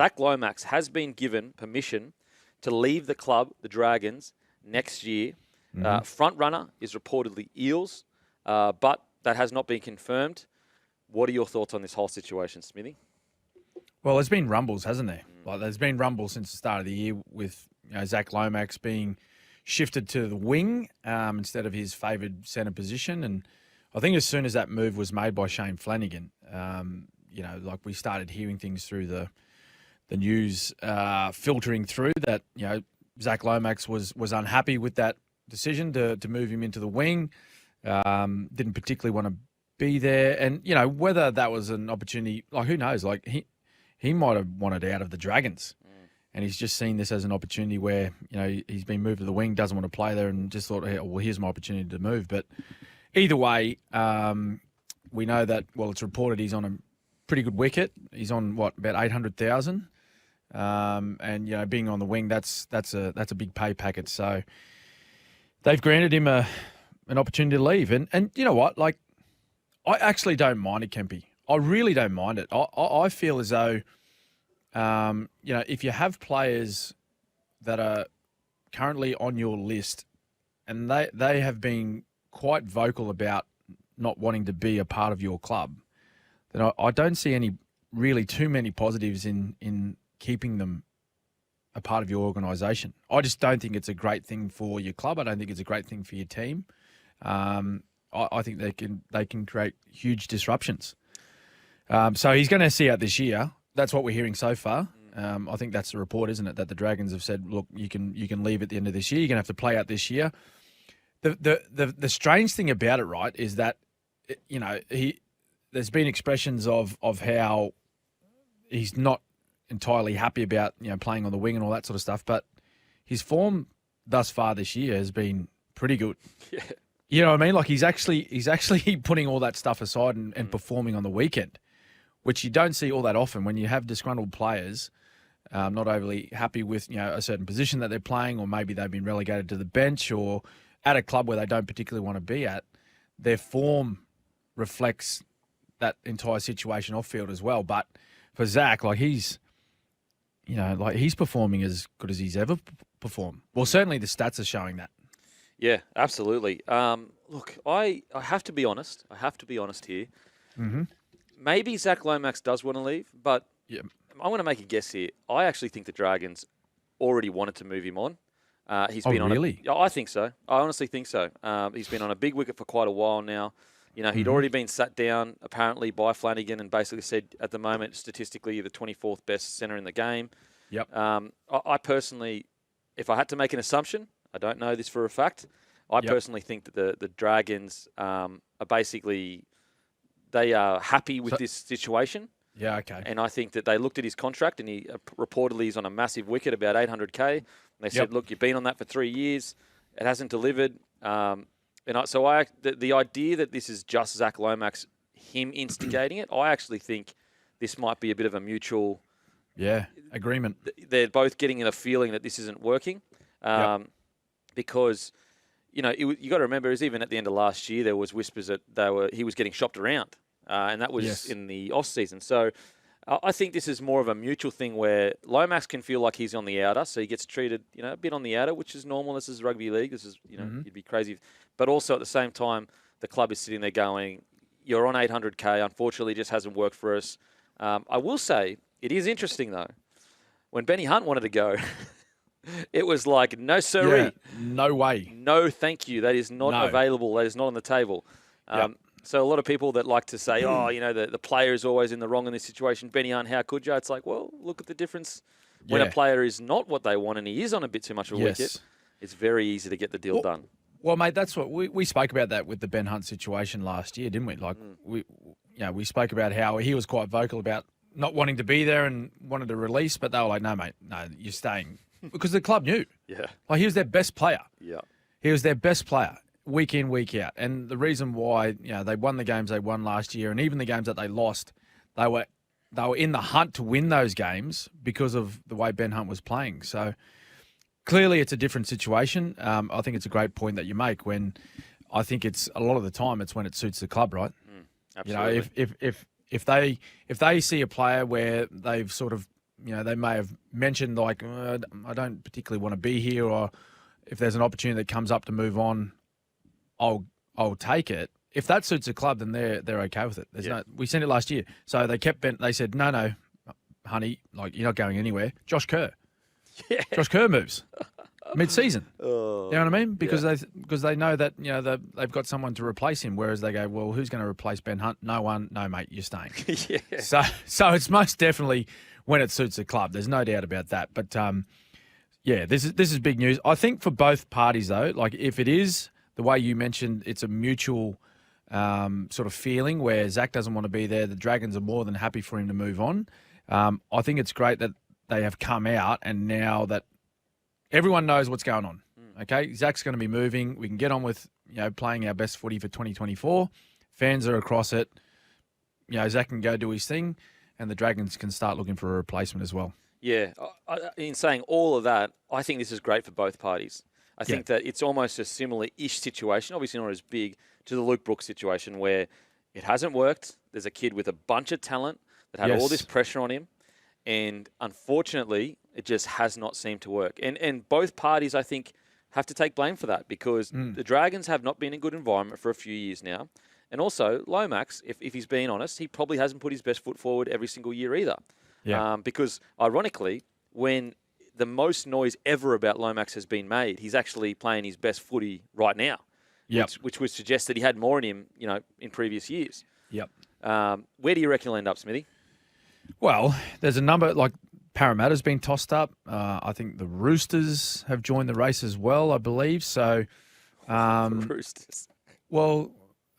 Zach Lomax has been given permission to leave the club, the Dragons, next year. Front runner is reportedly Eels, but that has not been confirmed. What are your thoughts on this whole situation, Smithy? Well, there's been rumbles, hasn't there? Like, there's been rumbles since the start of the year with Zach Lomax being shifted to the wing instead of his favoured centre position. And I think as soon as that move was made by Shane Flanagan, like we started hearing things through the news filtering through that, Zach Lomax was unhappy with that decision to move him into the wing. Didn't particularly want to be there. And, whether that was an opportunity, like, who knows? Like, he might have wanted out of the Dragons. And he's just seen this as an opportunity where, he's been moved to the wing, doesn't want to play there, and just thought, hey, well, here's my opportunity to move. But either way, we know that, it's reported he's on a pretty good wicket. He's on, about 800,000. And, being on the wing, that's a big pay packet. So they've granted him an opportunity to leave. And you know what? Like, I actually don't mind it, Kempy. I really don't mind it. I feel as though, if you have players that are currently on your list and they have been quite vocal about not wanting to be a part of your club, then I don't see really too many positives in keeping them a part of your organisation. I just don't think it's a great thing for your club. I don't think it's a great thing for your team. I think they can create huge disruptions. So he's going to see out this year. That's what we're hearing so far. I think that's the report, isn't it? That the Dragons have said, look, you can leave at the end of this year. You're going to have to play out this year. The strange thing about it, right, is that there's been expressions of how he's not entirely happy about playing on the wing and all that sort of stuff. But his form thus far this year has been pretty good. Yeah. You know what I mean? Like he's actually putting all that stuff aside and performing on the weekend, which you don't see all that often when you have disgruntled players not overly happy with a certain position that they're playing, or maybe they've been relegated to the bench or at a club where they don't particularly want to be at. Their form reflects that entire situation off field as well. But for Zach, like he's performing as good as he's ever performed. Well, certainly the stats are showing that. Yeah, absolutely. Look, I have to be honest. I have to be honest here. Mm-hmm. Maybe Zach Lomax does want to leave, but I want to make a guess here. I actually think the Dragons already wanted to move him on. He's been really? I think so. I honestly think so. He's been on a big wicket for quite a while now. He'd already been sat down apparently by Flanagan and basically said at the moment, statistically, you're the 24th best centre in the game. Yep. I personally, if I had to make an assumption, I don't know this for a fact, I personally think that the Dragons are basically, they are happy with this situation. Yeah, okay. And I think that they looked at his contract and he reportedly is on a massive wicket, about 800K. And they said, look, you've been on that for 3 years. It hasn't delivered. The idea that this is just Zach Lomax, him instigating it, I actually think this might be a bit of a mutual agreement. They're both getting a feeling that this isn't working. Because, you got to remember, it was even at the end of last year, there was whispers that he was getting shopped around. And that was in the off season. So I think this is more of a mutual thing where Lomax can feel like he's on the outer, so he gets treated, a bit on the outer, which is normal. This is rugby league. This is, you'd be crazy. But also at the same time, the club is sitting there going, you're on 800K. Unfortunately, it just hasn't worked for us. I will say, it is interesting, though. When Benny Hunt wanted to go, it was like, no, sirree. Yeah, no way. No, thank you. That is not available. That is not on the table. So a lot of people that like to say, the player is always in the wrong in this situation. Benny Hunt, how could you? It's like, well, look at the difference. When a player is not what they want and he is on a bit too much of a wicket, it's very easy to get the deal done. Well, mate, that's what we spoke about that with the Ben Hunt situation last year, didn't we? Like we spoke about how he was quite vocal about not wanting to be there and wanted to release, but they were like, no, mate, no, you're staying. Because the club knew. Yeah. Like he was their best player. Yeah. He was their best player week in, week out. And the reason why, they won the games they won last year and even the games that they lost, they were in the hunt to win those games because of the way Ben Hunt was playing. So clearly it's a different situation. I think it's a great point that you make when I think it's a lot of the time it's when it suits the club, right? Absolutely. If they see a player where they've sort of they may have mentioned like, I don't particularly want to be here, or if there's an opportunity that comes up to move on, I'll take it. If that suits the club, then they're okay with it. We sent it last year, so they said no, honey, like you're not going anywhere. Josh Kerr, Josh Kerr moves mid-season. You know what I mean? Because they know that they've got someone to replace him. Whereas they go, well, who's going to replace Ben Hunt? No one. No, mate, you're staying. So it's most definitely when it suits the club. There's no doubt about that. But this is big news. I think for both parties though, like if it is the way you mentioned, it's a mutual sort of feeling where Zach doesn't want to be there. The Dragons are more than happy for him to move on. I think it's great that they have come out and now that everyone knows what's going on. Okay, Zach's going to be moving. We can get on with playing our best footy for 2024. Fans are across it. Zach can go do his thing, and the Dragons can start looking for a replacement as well. Yeah, in saying all of that, I think this is great for both parties. I think that it's almost a similar-ish situation, obviously not as big, to the Luke Brooks situation where it hasn't worked. There's a kid with a bunch of talent that had all this pressure on him, and unfortunately, it just has not seemed to work. And both parties, I think, have to take blame for that because the Dragons have not been in a good environment for a few years now. And also, Lomax, if he's being honest, he probably hasn't put his best foot forward every single year either. Yeah. Because, ironically, when the most noise ever about Lomax has been made, he's actually playing his best footy right now, which would suggest that he had more in him, in previous years. Yep. Where do you reckon he'll end up, Smithy? Well, there's a number, like Parramatta's been tossed up. I think the Roosters have joined the race as well, I believe. So, the Roosters. Well,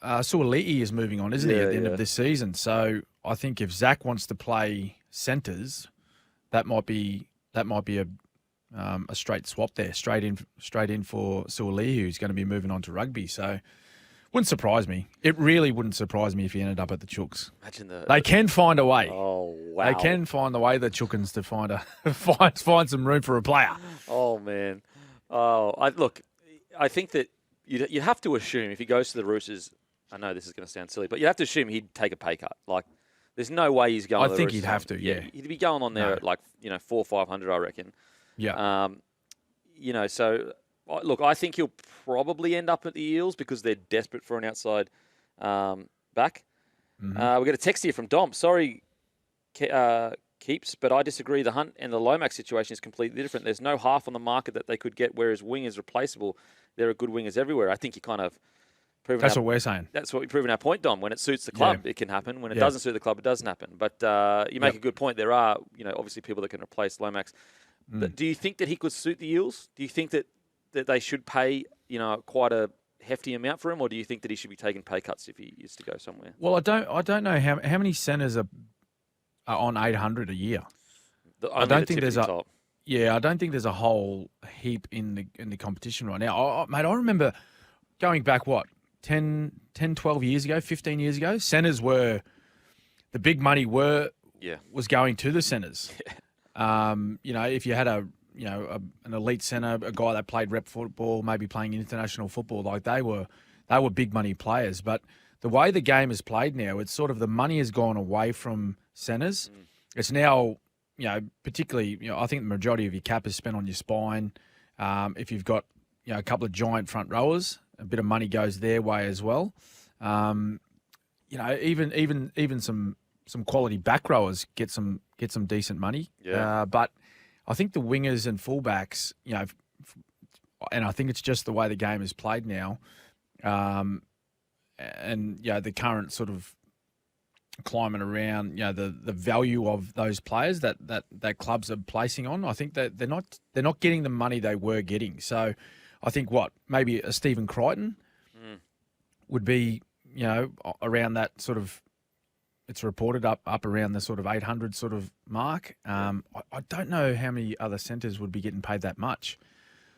Suoli'i is moving on, isn't he, at the end of this season? So I think if Zach wants to play centres, that might be a straight swap there, straight in for Suoli'i, who's going to be moving on to rugby. So wouldn't surprise me. It really wouldn't surprise me if he ended up at the Chooks. Imagine they can find a way. Oh wow! They can find the way, the Chookans, to find some room for a player. Oh man! I think that you have to assume if he goes to the Roosters. I know this is going to sound silly, but you have to assume he'd take a pay cut. Like, there's no way he's going. I think he'd have to. Yeah, he'd be going on there at 400 or 500, I reckon. Yeah. So look, I think he'll probably end up at the Eels because they're desperate for an outside back. We got a text here from Dom. Sorry, Keeps, but I disagree. The Hunt and the Lomax situation is completely different. There's no half on the market that they could get, whereas wing is replaceable. There are good wingers everywhere. I think you kind of proven. That's what we're saying. That's what we've proven our point, Dom. When it suits the club, it can happen. When it doesn't suit the club, it doesn't happen. But you make a good point. There are, obviously people that can replace Lomax. But do you think that he could suit the Eels? Do you think that they should pay, quite a hefty amount for him, or do you think that he should be taking pay cuts if he is to go somewhere? Well, I don't know how many centres are on 800 a year. I don't think there's a I don't think there's a whole heap in the competition right now. Mate, I remember going back 10, 12 years ago, 15 years ago, centres were the big money was going to the centres. If you had an elite centre, a guy that played rep football, maybe playing international football, like they were big money players. But the way the game is played now, it's sort of the money has gone away from centres. It's now, particularly, I think the majority of your cap is spent on your spine. If you've got, a couple of giant front rowers, a bit of money goes their way as well. Even some quality back rowers get some decent money. Yeah. But I think the wingers and fullbacks, and I think it's just the way the game is played now, the current sort of climate around, the value of those players that clubs are placing on. I think that they're not getting the money they were getting. So I think maybe a Stephen Crichton would be, around that sort of. It's reported up around the sort of 800 sort of mark. I don't know how many other centres would be getting paid that much.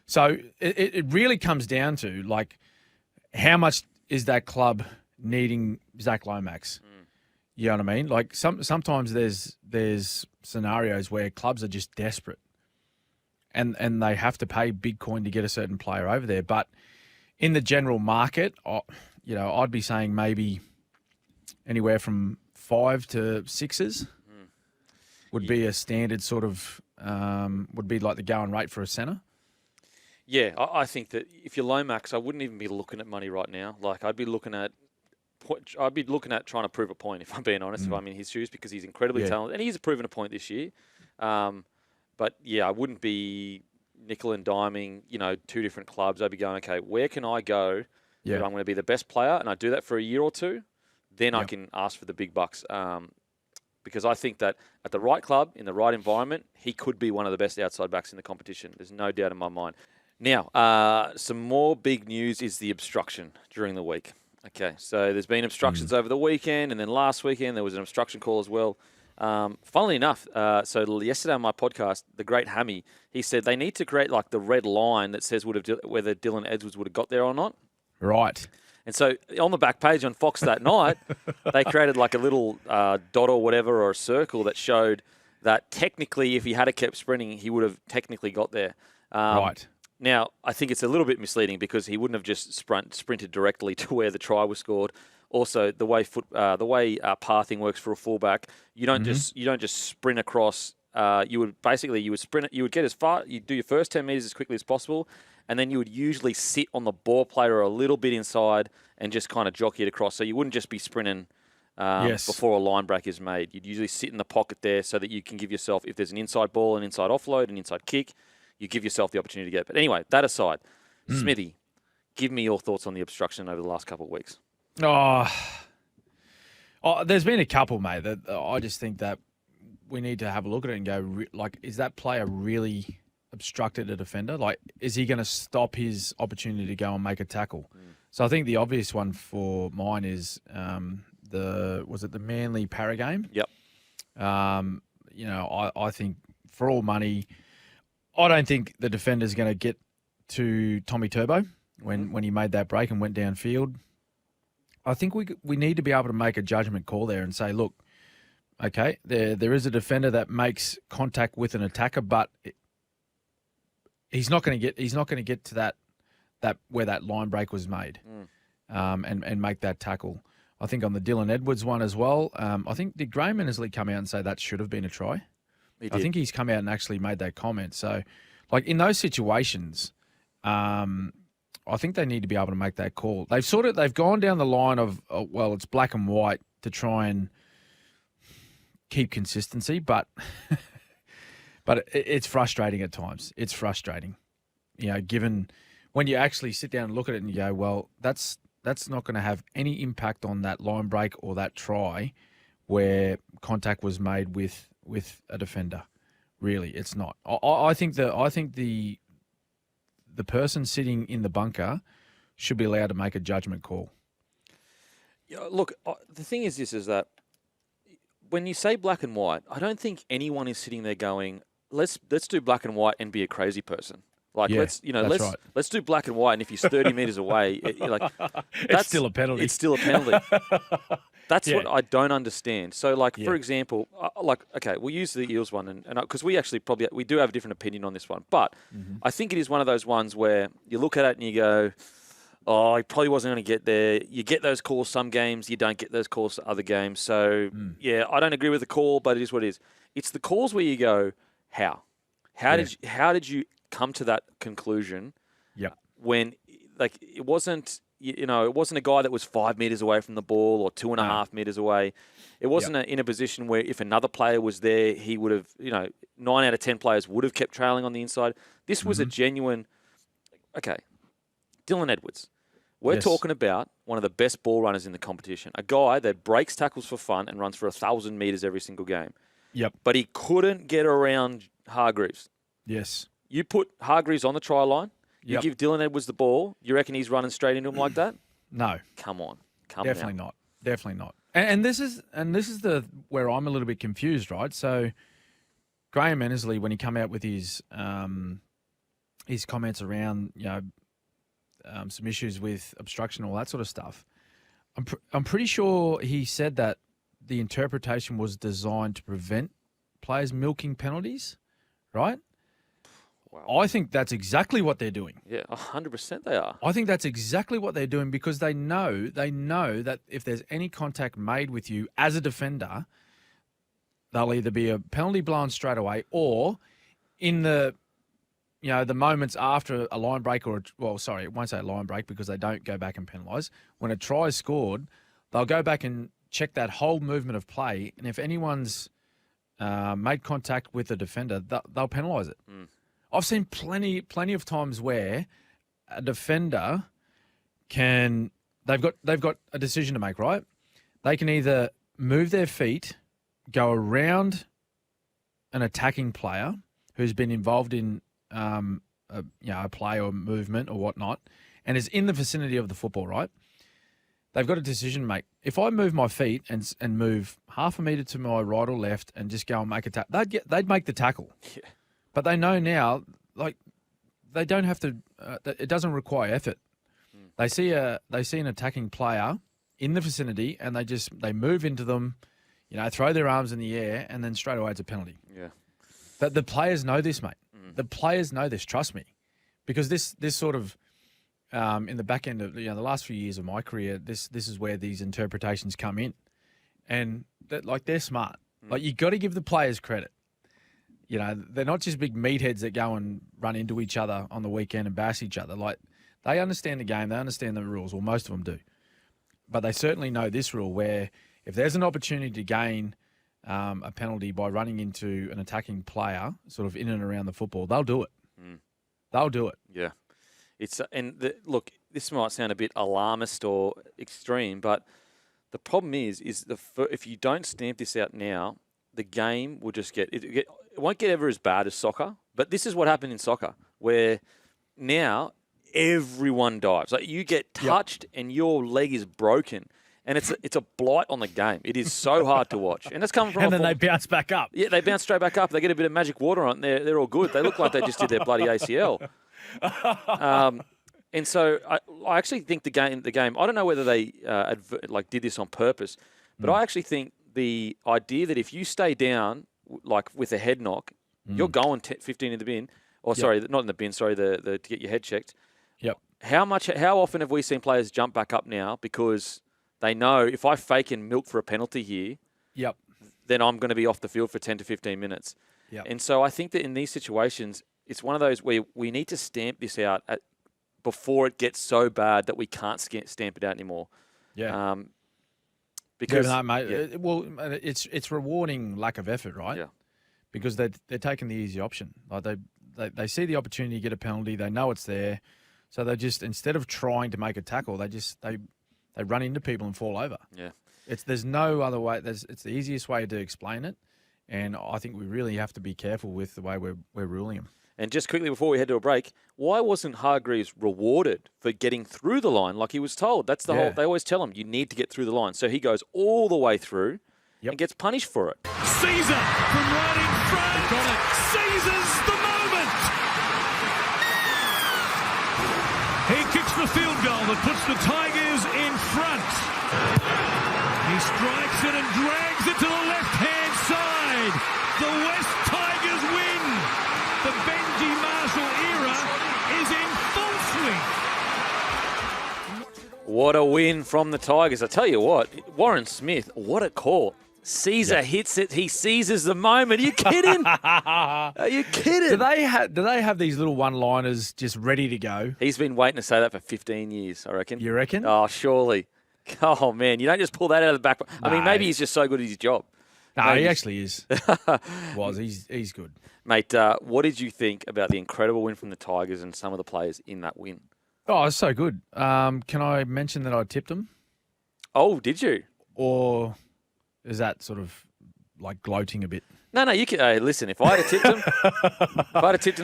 So it really comes down to, like, how much is that club needing Zach Lomax? You know what I mean? Like, sometimes there's scenarios where clubs are just desperate and they have to pay big coin to get a certain player over there. But in the general market, I'd be saying maybe anywhere from 5 to 6s would be a standard sort of, would be like the going rate for a centre? Yeah, I think that if you're Lomax, I wouldn't even be looking at money right now. Like I'd be looking at trying to prove a point, if I'm being honest, if I'm in his shoes, because he's incredibly talented and he's proven a point this year. But yeah, I wouldn't be nickel and diming, two different clubs. I'd be going, okay, where can I go that I'm going to be the best player? And I do that for a year or two, then I can ask for the big bucks. Because I think that at the right club, in the right environment, he could be one of the best outside backs in the competition. There's no doubt in my mind. Now, some more big news is the obstruction during the week. Okay, so there's been obstructions over the weekend, and then last weekend there was an obstruction call as well. Funnily enough, so yesterday on my podcast, the great Hammy, he said they need to create like the red line that says whether Dylan Edwards would have got there or not. Right. And so on the back page on Fox that night, they created like a little dot or whatever or a circle that showed that technically if he had kept sprinting, he would have technically got there. Right. Now, I think it's a little bit misleading because he wouldn't have just sprinted directly to where the try was scored. Also, the way pathing works for a fullback, you don't just sprint across. You would sprint. You would get as far. You do your first 10 meters as quickly as possible, and then you would usually sit on the ball plate or a little bit inside and just kind of jockey it across. So you wouldn't just be sprinting before a line break is made. You'd usually sit in the pocket there so that you can give yourself, if there's an inside ball, an inside offload, an inside kick, you give yourself the opportunity to get it. But anyway, that aside, Smithy, give me your thoughts on the obstruction over the last couple of weeks. Oh, there's been a couple, mate, that I just think that we need to have a look at it and go, is that player really obstructed a defender? Like, is he going to stop his opportunity to go and make a tackle? So I think the obvious one for mine is was it the Manly Para game? Yep. I think for all money, I don't think the defender's going to get to Tommy Turbo when he made that break and went downfield. I think we need to be able to make a judgment call there and say, look, okay, there is a defender that makes contact with an attacker, but he's not going to get to that where that line break was made, and make that tackle. I think on the Dylan Edwards one as well. I think did Graham Annesley come out and say that should have been a try? I think he's come out and actually made that comment. So, like in those situations, I think they need to be able to make that call. They've gone down the line of it's black and white to try and keep consistency, but it's frustrating at times. It's frustrating, given when you actually sit down and look at it and you go, well, that's not going to have any impact on that line break or that try where contact was made with a defender. Really, it's not. I think the person sitting in the bunker should be allowed to make a judgment call. Yeah, look, the thing is that when you say black and white, I don't think anyone is sitting there going, let's do black and white and be a crazy person. Like let's do black and white, and if he's 30 meters away, it's still a penalty. It's still a penalty. That's what I don't understand. So, for example, okay, we'll use the Eels one, and because we actually we do have a different opinion on this one, but I think it is one of those ones where you look at it and you go, oh, he probably wasn't going to get there. You get those calls some games, you don't get those calls other games. So, I don't agree with the call, but it is what it is. It's the calls where you go, how? How did you come to that conclusion? Yeah. When it wasn't it wasn't a guy that was 5 meters away from the ball or 2.5 meters away. It wasn't in a position where if another player was there, he would have 9 out of 10 players would have kept trailing on the inside. This was a genuine. Okay, Dylan Edwards. We're talking about one of the best ball runners in the competition. A guy that breaks tackles for fun and runs for 1,000 meters every single game. Yep. But he couldn't get around Hargreaves. Yes. You put Hargreaves on the try line, you give Dylan Edwards the ball, you reckon he's running straight into him like that? No. Come on. Definitely not. Definitely not. And this is the where I'm a little bit confused, right? So Graham Annesley, when he came out with his comments around, some issues with obstruction, all that sort of stuff, I'm pretty sure he said that the interpretation was designed to prevent players milking penalties, right? Wow. I think that's exactly what they're doing. Yeah, 100% they are. I think that's exactly what they're doing because they know that if there's any contact made with you as a defender, they'll either be a penalty blown straight away or in the moments after a line break it won't say a line break because they don't go back and penalise. When a try is scored, they'll go back and check that whole movement of play, and if anyone's made contact with the defender, they'll penalise it. I've seen plenty of times where a defender they've got a decision to make, right? They can either move their feet, go around an attacking player who's been involved in a play or movement or whatnot, and is in the vicinity of the football, right? They've got a decision to make. If I move my feet and move half a metre to my right or left and just go and make a tackle, they'd make the tackle. Yeah. But they know now, like, they don't have to. It doesn't require effort. They see an attacking player in the vicinity and they move into them, throw their arms in the air, and then straight away it's a penalty. Yeah. The players know this, mate. The players know this. Trust me, because this sort of in the back end of the last few years of my career, this is where these interpretations come in, and they're smart. Like, you got to give the players credit. They're not just big meatheads that go and run into each other on the weekend and bash each other. Like, they understand the game, they understand the rules. Well, most of them do, but they certainly know this rule where if there's an opportunity to gain a penalty by running into an attacking player, sort of in and around the football, they'll do it. They'll do it. Yeah. Look, this might sound a bit alarmist or extreme, but the problem is if you don't stamp this out now, the game will just it won't get ever as bad as soccer. But this is what happened in soccer, where now everyone dives. Like, you get touched and your leg is broken. And it's a blight on the game. It is so hard to watch. And it's coming from... And then they bounce back up. Yeah, they bounce straight back up. They get a bit of magic water on it, and they're all good. They look like they just did their bloody ACL. And so I actually think the game. I don't know whether they did this on purpose, but I actually think the idea that if you stay down, like with a head knock, you're going 15 in the bin. Or sorry, not in the bin. Sorry, to get your head checked. Yep. How often have we seen players jump back up now because they know if I fake and milk for a penalty here, then I'm going to be off the field for 10 to 15 minutes. Yep. And so I think that in these situations, it's one of those where we need to stamp this out before it gets so bad that we can't stamp it out anymore. Yeah. Because mate. Well, it's rewarding lack of effort, right? Yeah. Because they're taking the easy option. Like, they see the opportunity to get a penalty, they know it's there, so they just, instead of trying to make a tackle, they run into people and fall over. Yeah. There's no other way. It's the easiest way to explain it, and I think we really have to be careful with the way we're ruling them. And just quickly before we head to a break, why wasn't Hargreaves rewarded for getting through the line like he was told? That's the whole. They always tell him you need to get through the line, so he goes all the way through and gets punished for it. Caesar from right in front. Got it. Caesar's the moment. He kicks the field goal that puts the Tigers in front. He strikes it and drags it to the left-hand side. The West Tigers win. The Benji Marshall era is in full swing. What a win from the Tigers. I tell you what, Warren Smith, what a call. Caesar hits it. He seizes the moment. Are you kidding? Are you kidding? Do they have these little one-liners just ready to go? He's been waiting to say that for 15 years, I reckon. You reckon? Oh, surely. Oh, man, you don't just pull that out of the back. I mean, maybe he's just so good at his job. No, he actually is. He's good. Mate, what did you think about the incredible win from the Tigers and some of the players in that win? Oh, it's so good. Can I mention that I tipped them? Oh, did you? Or is that sort of like gloating a bit? No, you can. Listen, if I had tipped them,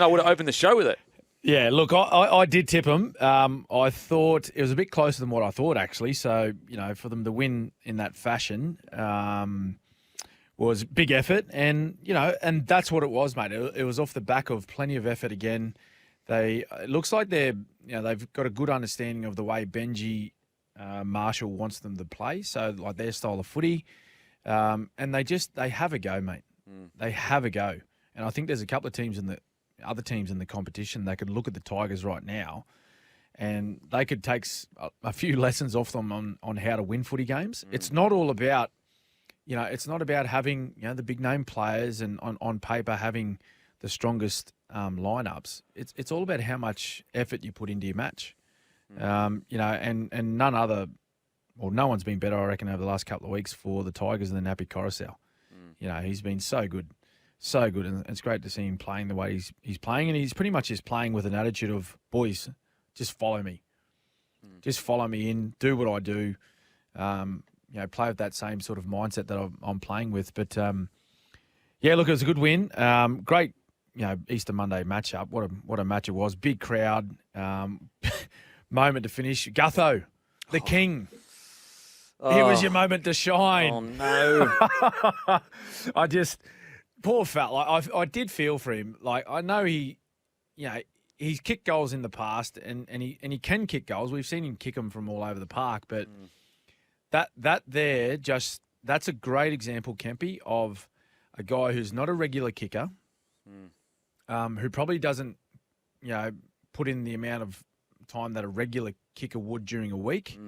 I would have opened the show with it. Yeah, look, I did tip them. I thought it was a bit closer than what I thought, actually. So, for them to win in that fashion was big effort. And, and that's what it was, mate. It was off the back of plenty of effort again. It looks like they've got a good understanding of the way Benji Marshall wants them to play. So, like, their style of footy. And they have a go, mate. They have a go. And I think there's a couple of other teams in the competition, they could look at the Tigers right now and they could take a few lessons off them on how to win footy games. It's not all about, it's not about having, the big name players and on paper having the strongest lineups. It's all about how much effort you put into your match. And no one's been better, I reckon, over the last couple of weeks for the Tigers than Nappy Coruscant. He's been so good, and it's great to see him playing the way he's playing, and he's pretty much just playing with an attitude of, boys, just follow me. Just follow me in, do what I do, play with that same sort of mindset that I'm playing with. But, look, it was a good win. Great, Easter Monday matchup. What a match it was. Big crowd, moment to finish. Gutho, the king. Here was your moment to shine. Oh, no. Poor fella. I did feel for him. Like, I know he's kicked goals in the past and he can kick goals. We've seen him kick them from all over the park, but that's a great example, Kempy, of a guy who's not a regular kicker, who probably doesn't, put in the amount of time that a regular kicker would during a week.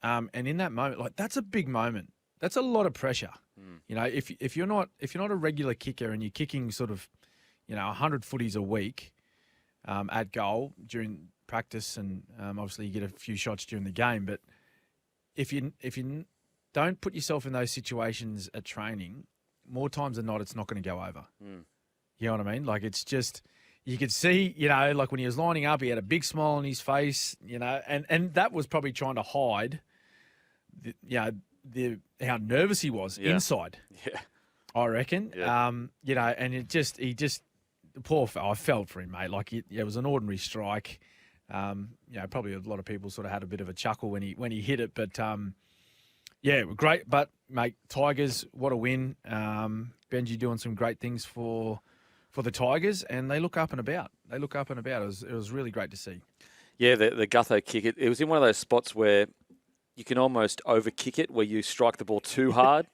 And in that moment, like, that's a big moment. That's a lot of pressure. If you're not a regular kicker and you're kicking sort of, 100 footies a week at goal during practice, and obviously you get a few shots during the game, but if you don't put yourself in those situations at training, more times than not, it's not going to go over. You know what I mean? Like, it's just, you could see, like when he was lining up, he had a big smile on his face, and that was probably trying to hide how nervous he was inside. Yeah, I reckon. Yeah. And I felt for him, mate. Like, it was an ordinary strike. Probably a lot of people sort of had a bit of a chuckle when he hit it, but great. But mate, Tigers, what a win. Benji doing some great things for the Tigers, and they look up and about. It was really great to see. Yeah, the Gutho kick. It was in one of those spots where you can almost over-kick it, where you strike the ball too hard.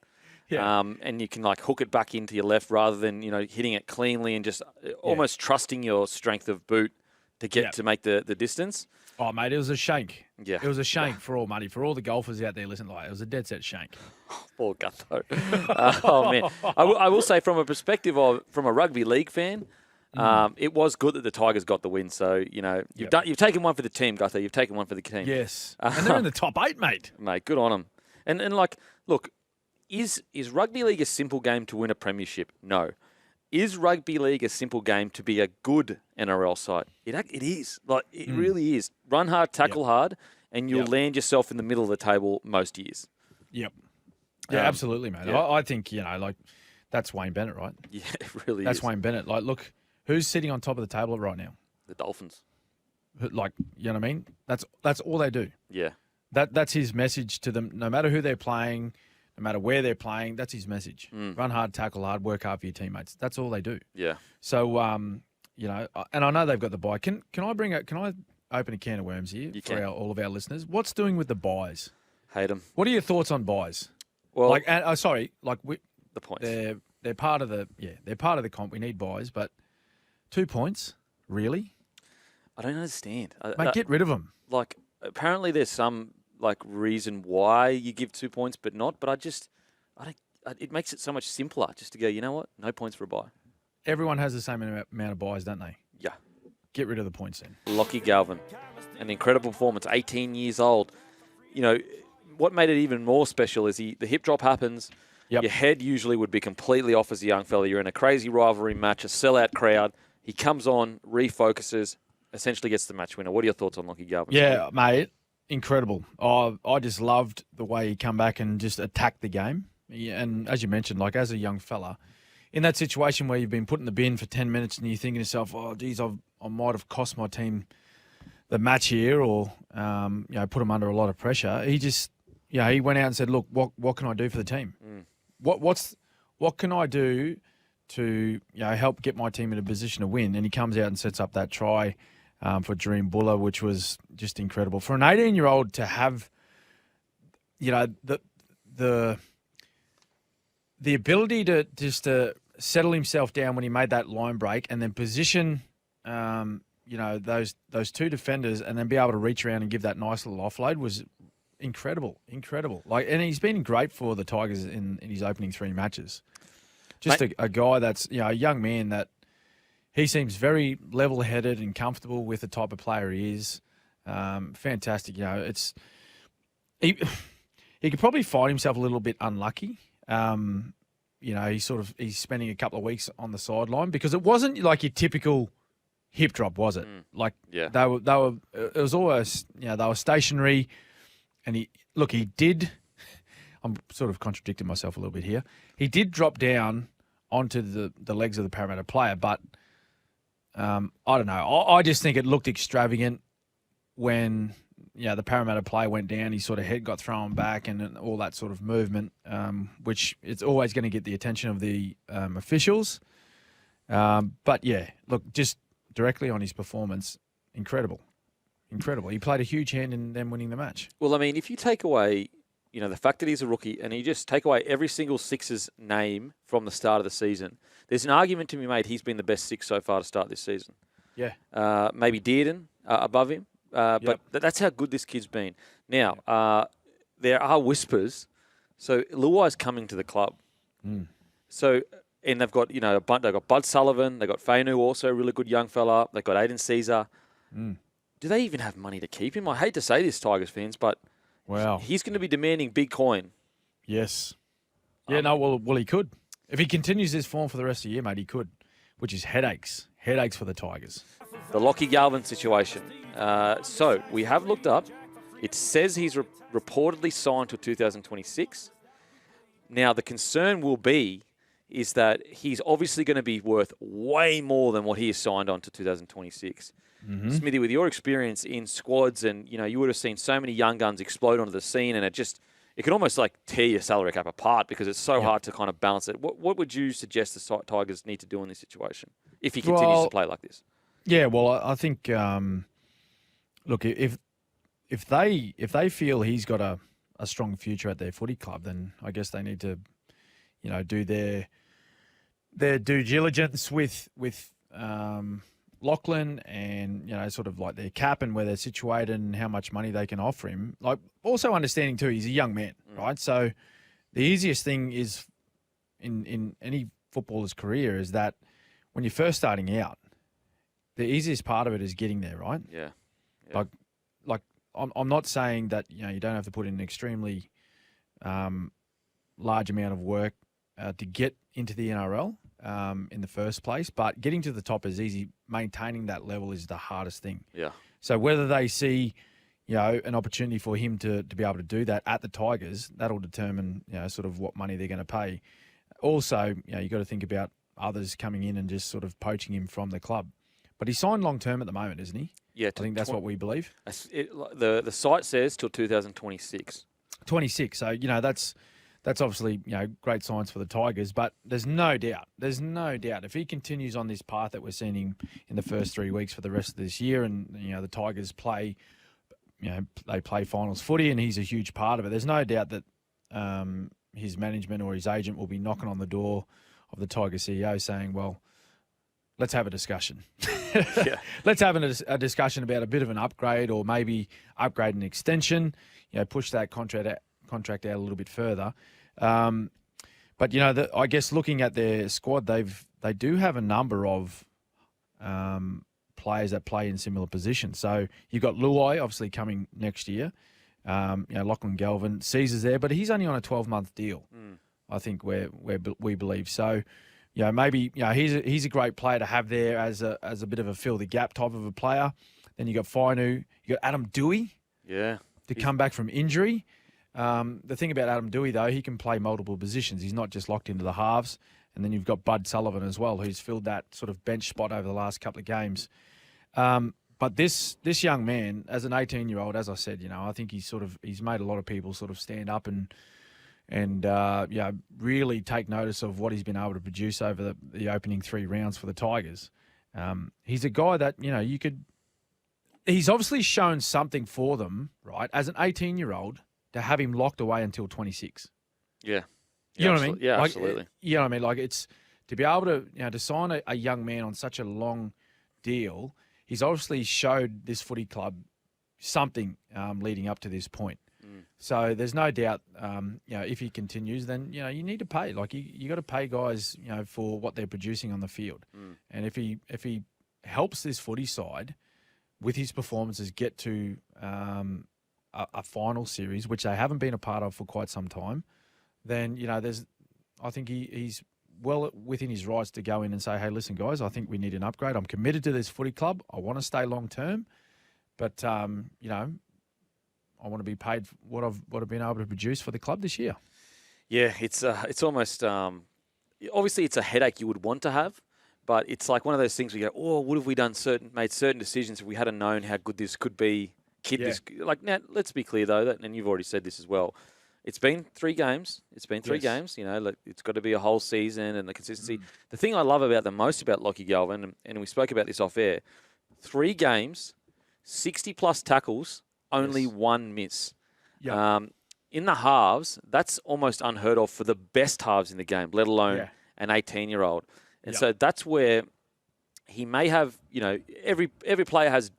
And you can, like, hook it back into your left rather than, hitting it cleanly and just almost trusting your strength of boot to get to make the distance. Oh, mate, it was a shank. Yeah. It was a shank for all money. For all the golfers out there listening, it was a dead set shank. Poor Gutho. Oh, man. I will say, from a perspective from a rugby league fan, it was good that the Tigers got the win. So, you've taken one for the team, Gutho. You've taken one for the team. Yes. And they're in the top 8, mate. Mate, good on them. And like, look, is rugby league a simple game to win a premiership? No. Is rugby league a simple game to be a good NRL side? It is. Like, it really is. Run hard, tackle hard, and you'll land yourself in the middle of the table most years. Yep. Yeah, absolutely, mate. Yeah. I think, that's Wayne Bennett, right? Yeah, it really That's Wayne Bennett. Like, look, who's sitting on top of the table right now? The Dolphins. Like, you know what I mean? That's all they do. Yeah. That's his message to them. No matter who they're playing, no matter where they're playing, that's his message. Run hard, tackle hard, work hard for your teammates. That's all they do. Yeah. So, and I know they've got the bye. Can I open a can of worms here for all of our listeners? What's doing with the buys? Hate them. What are your thoughts on buys? Well, the points. They're part of the comp. We need buys, but 2 points, really? I don't understand. Mate, get rid of them. Like, apparently there's some reason why you give 2 points but not, but it makes it so much simpler just to go, you know what, no points for a buy. Everyone has the same amount of buys, don't they? Yeah. Get rid of the points then. Lockie Galvin, an incredible performance, 18 years old. What made it even more special is the hip drop happens. Yep. Your head usually would be completely off as a young fella. You're in a crazy rivalry match, a sellout crowd. He comes on, refocuses, essentially gets the match winner. What are your thoughts on Lockie Galvin? Yeah, mate. Incredible. I just loved the way he come back and just attacked the game. And as you mentioned, like, as a young fella, in that situation where you've been put in the bin for 10 minutes and you're thinking to yourself, oh, geez, I might have cost my team the match here, or put them under a lot of pressure. He just, he went out and said, look, what can I do for the team? What can I do to help get my team in a position to win? And he comes out and sets up that try for Dream Buller, which was just incredible. For an 18-year-old to have, the ability to just settle himself down when he made that line break and then position, those two defenders and then be able to reach around and give that nice little offload was incredible. Like, and he's been great for the Tigers in his opening 3 matches. Just a guy that's, a young man that he seems very level-headed and comfortable with the type of player he is. Fantastic. He could probably find himself a little bit unlucky. He's spending a couple of weeks on the sideline because it wasn't like your typical hip drop, was it? They were. It was always, they were stationary, and he did. I'm sort of contradicting myself a little bit here. He did drop down onto the legs of the Parramatta player, but I don't know. I just think it looked extravagant when the Parramatta player went down. His sort of head got thrown back and all that sort of movement, which it's always going to get the attention of the officials. But just directly on his performance, incredible. He played a huge hand in them winning the match. Well, I mean, if you take away, the fact that he's a rookie and you just take away every single Sixers name from the start of the season, there's an argument to be made he's been the best Six so far to start this season. Yeah. Maybe Dearden above him. But that's how good this kid's been. Now, there are whispers. So Luai's coming to the club. So, and they've got, they've got Bud Sullivan. They've got Fainu, also a really good young fella. They've got Aiden Caesar. Do they even have money to keep him? I hate to say this, Tigers fans, but he's going to be demanding big coin. Yes. Yeah, well, he could. If he continues this form for the rest of the year, mate, he could, which is headaches. Headaches for the Tigers. The Lockie Galvin situation. So we have looked up. It says he's reportedly signed till 2026. Now, the concern will be is that he's obviously going to be worth way more than what he is signed on to 2026. Smithy, with your experience in squads and, you would have seen so many young guns explode onto the scene and it can almost like tear your salary cap apart because it's so hard to kind of balance it. What would you suggest the Tigers need to do in this situation if he continues to play like this? Yeah, well, I think, look, if they feel he's got a strong future at their footy club, then I guess they need to, do their due diligence with Lachlan and, sort of like their cap and where they're situated and how much money they can offer him. Like, also understanding too, he's a young man, right? So the easiest thing is in any footballer's career is that when you're first starting out, the easiest part of it is getting there, right? Yeah. Like I'm not saying that, you don't have to put in an extremely large amount of work to get into the NRL in the first place, but getting to the top is easy. Maintaining that level is the hardest thing. Yeah. So whether they see, an opportunity for him to be able to do that at the Tigers, that'll determine, sort of what money they're going to pay. Also, you got to think about others coming in and just sort of poaching him from the club. But he's signed long-term at the moment, isn't he? Yeah. I think that's what we believe. The site says till 2026. 26. So, that's obviously, great signs for the Tigers. But there's no doubt, if he continues on this path that we're seeing him in the first 3 weeks for the rest of this year and, the Tigers play, they play finals footy and he's a huge part of it. There's no doubt that his management or his agent will be knocking on the door of the Tigers CEO saying, well, let's have a discussion. Let's have a discussion about a bit of an upgrade or maybe upgrade an extension, push that contract out a little bit further. But, I guess looking at their squad, they do have a number of players that play in similar positions. So you've got Luai obviously coming next year. Lachlan Galvin, Caesar's there, but he's only on a 12-month deal, I think, we believe. So, maybe he's a great player to have there as a bit of a fill the gap type of a player. Then you got Fainu, you got Adam Dewey, to come back from injury. The thing about Adam Dewey though, he can play multiple positions. He's not just locked into the halves. And then you've got Bud Sullivan as well, who's filled that sort of bench spot over the last couple of games. But this young man, as an 18-year-old, as I said, I think he's made a lot of people sort of stand up and really take notice of what he's been able to produce over the opening 3 rounds for the Tigers. He's a guy that, he's obviously shown something for them, right? As an 18-year-old, to have him locked away until 26. Yeah. You know what I mean? Yeah, absolutely. You know what I mean? Like, it's to be able to, to sign a young man on such a long deal, he's obviously showed this footy club something leading up to this point. So there's no doubt, if he continues, then, you need to pay. Like, you got to pay guys, for what they're producing on the field. And if he helps this footy side with his performances get to a final series, which they haven't been a part of for quite some time, then, I think he's well within his rights to go in and say, hey, listen, guys, I think we need an upgrade. I'm committed to this footy club. I want to stay long term, but, I want to be paid what I've been able to produce for the club this year. Yeah, it's almost obviously it's a headache you would want to have, but it's like one of those things where you go, oh, would have we made certain decisions if we hadn't known how good this could be? Now, let's be clear though, and you've already said this as well. It's been 3 games. It's been 3 games. It's got to be a whole season and the consistency. The thing I love about the most about Lockie Galvin, and we spoke about this off air, 3 games, 60+ tackles, only 1 miss. Yep. In the halves, that's almost unheard of for the best halves in the game, let alone an 18-year-old. And so that's where he may have, every player has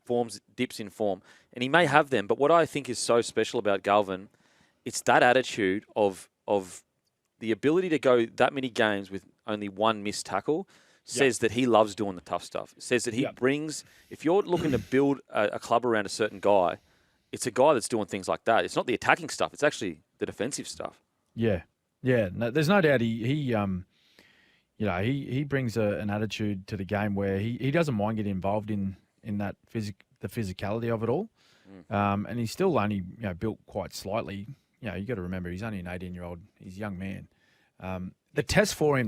dips in form, and he may have them. But what I think is so special about Galvin, it's that attitude of the ability to go that many games with only 1 missed tackle says that he loves doing the tough stuff. It says that he brings, if you're looking to build a club around a certain guy, it's a guy that's doing things like that. It's not the attacking stuff. It's actually the defensive stuff. Yeah. Yeah. No, there's no doubt he brings an attitude to the game where he doesn't mind getting involved in that the physicality of it all. And he's still only, built quite slightly. You got to remember he's only an 18-year-old. He's a young man. The test for him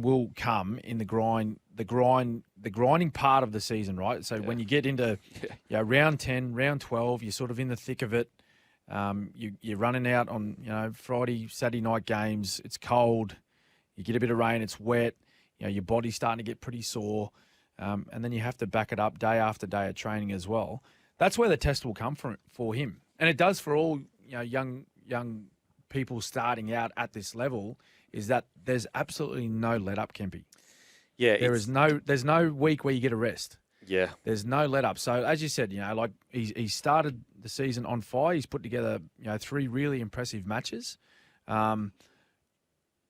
will come in the grinding part of the season, right? So when you get into round 10, round 12, you're sort of in the thick of it. You're running out on Friday, Saturday night games. It's cold. You get a bit of rain. It's wet. Your body's starting to get pretty sore, and then you have to back it up day after day of training as well. That's where the test will come for him, and it does for all young people starting out at this level. Is that there's absolutely no let up, Kempy. Yeah, there's no week where you get a rest. Yeah, there's no let up. So as you said, he started the season on fire. He's put together 3 really impressive matches. It'll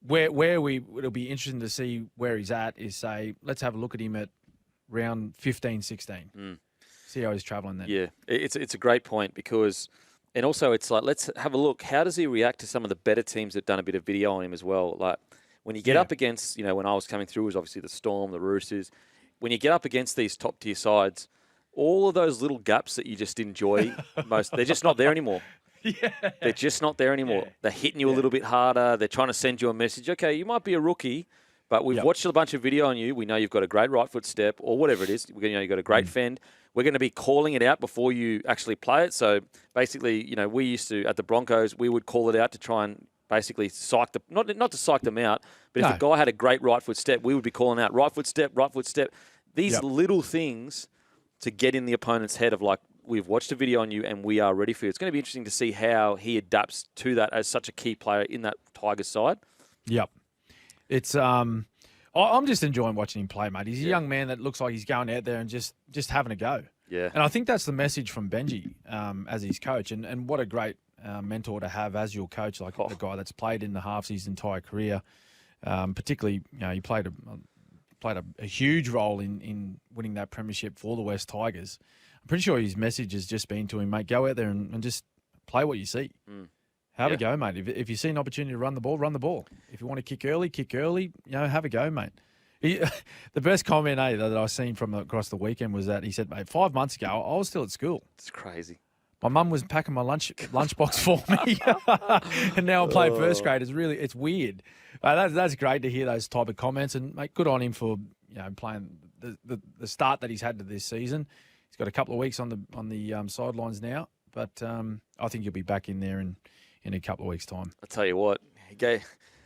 be interesting to see where he's at is, say, let's have a look at him at round 15, 16. See how he's travelling then. Yeah, it's a great point because, and also it's like, let's have a look. How does he react to some of the better teams that've done a bit of video on him as well? Like when you get up against, when I was coming through, it was obviously the Storm, the Roosters. When you get up against these top tier sides, all of those little gaps that you just enjoy they're just not there anymore. Yeah. They're just not there anymore. Yeah. They're hitting you a little bit harder. They're trying to send you a message. Okay, you might be a rookie, but we've watched a bunch of video on you. We know you've got a great right foot step or whatever it is. You've got a great fend. We're going to be calling it out before you actually play it. So basically, we used to, at the Broncos, we would call it out to try and basically not to psych them out, but if a guy had a great right foot step, we would be calling out right foot step, right foot step. These little things to get in the opponent's head of like, we've watched a video on you and we are ready for you. It's going to be interesting to see how he adapts to that as such a key player in that Tigers side. Yep. It's I'm just enjoying watching him play, mate. He's a young man that looks like he's going out there and just having a go. Yeah. And I think that's the message from Benji as his coach. And what a great mentor to have as your coach, like the guy that's played in the halves his entire career. Particularly, he played a huge role in winning that premiership for the West Tigers. I'm pretty sure his message has just been to him, mate, go out there and just play what you see. Have a go, mate. If you see an opportunity to run the ball, run the ball. If you want to kick early, have a go, mate. The best comment that I've seen from across the weekend was that he said, mate, 5 months ago, I was still at school. It's crazy. My mum was packing my lunchbox for me, and now I'm playing first grade. It's weird. That's great to hear those type of comments, and mate, good on him for playing the start that he's had to this season. He's got a couple of weeks on the sidelines now, but I think he'll be back in there in a couple of weeks' time. I'll tell you what,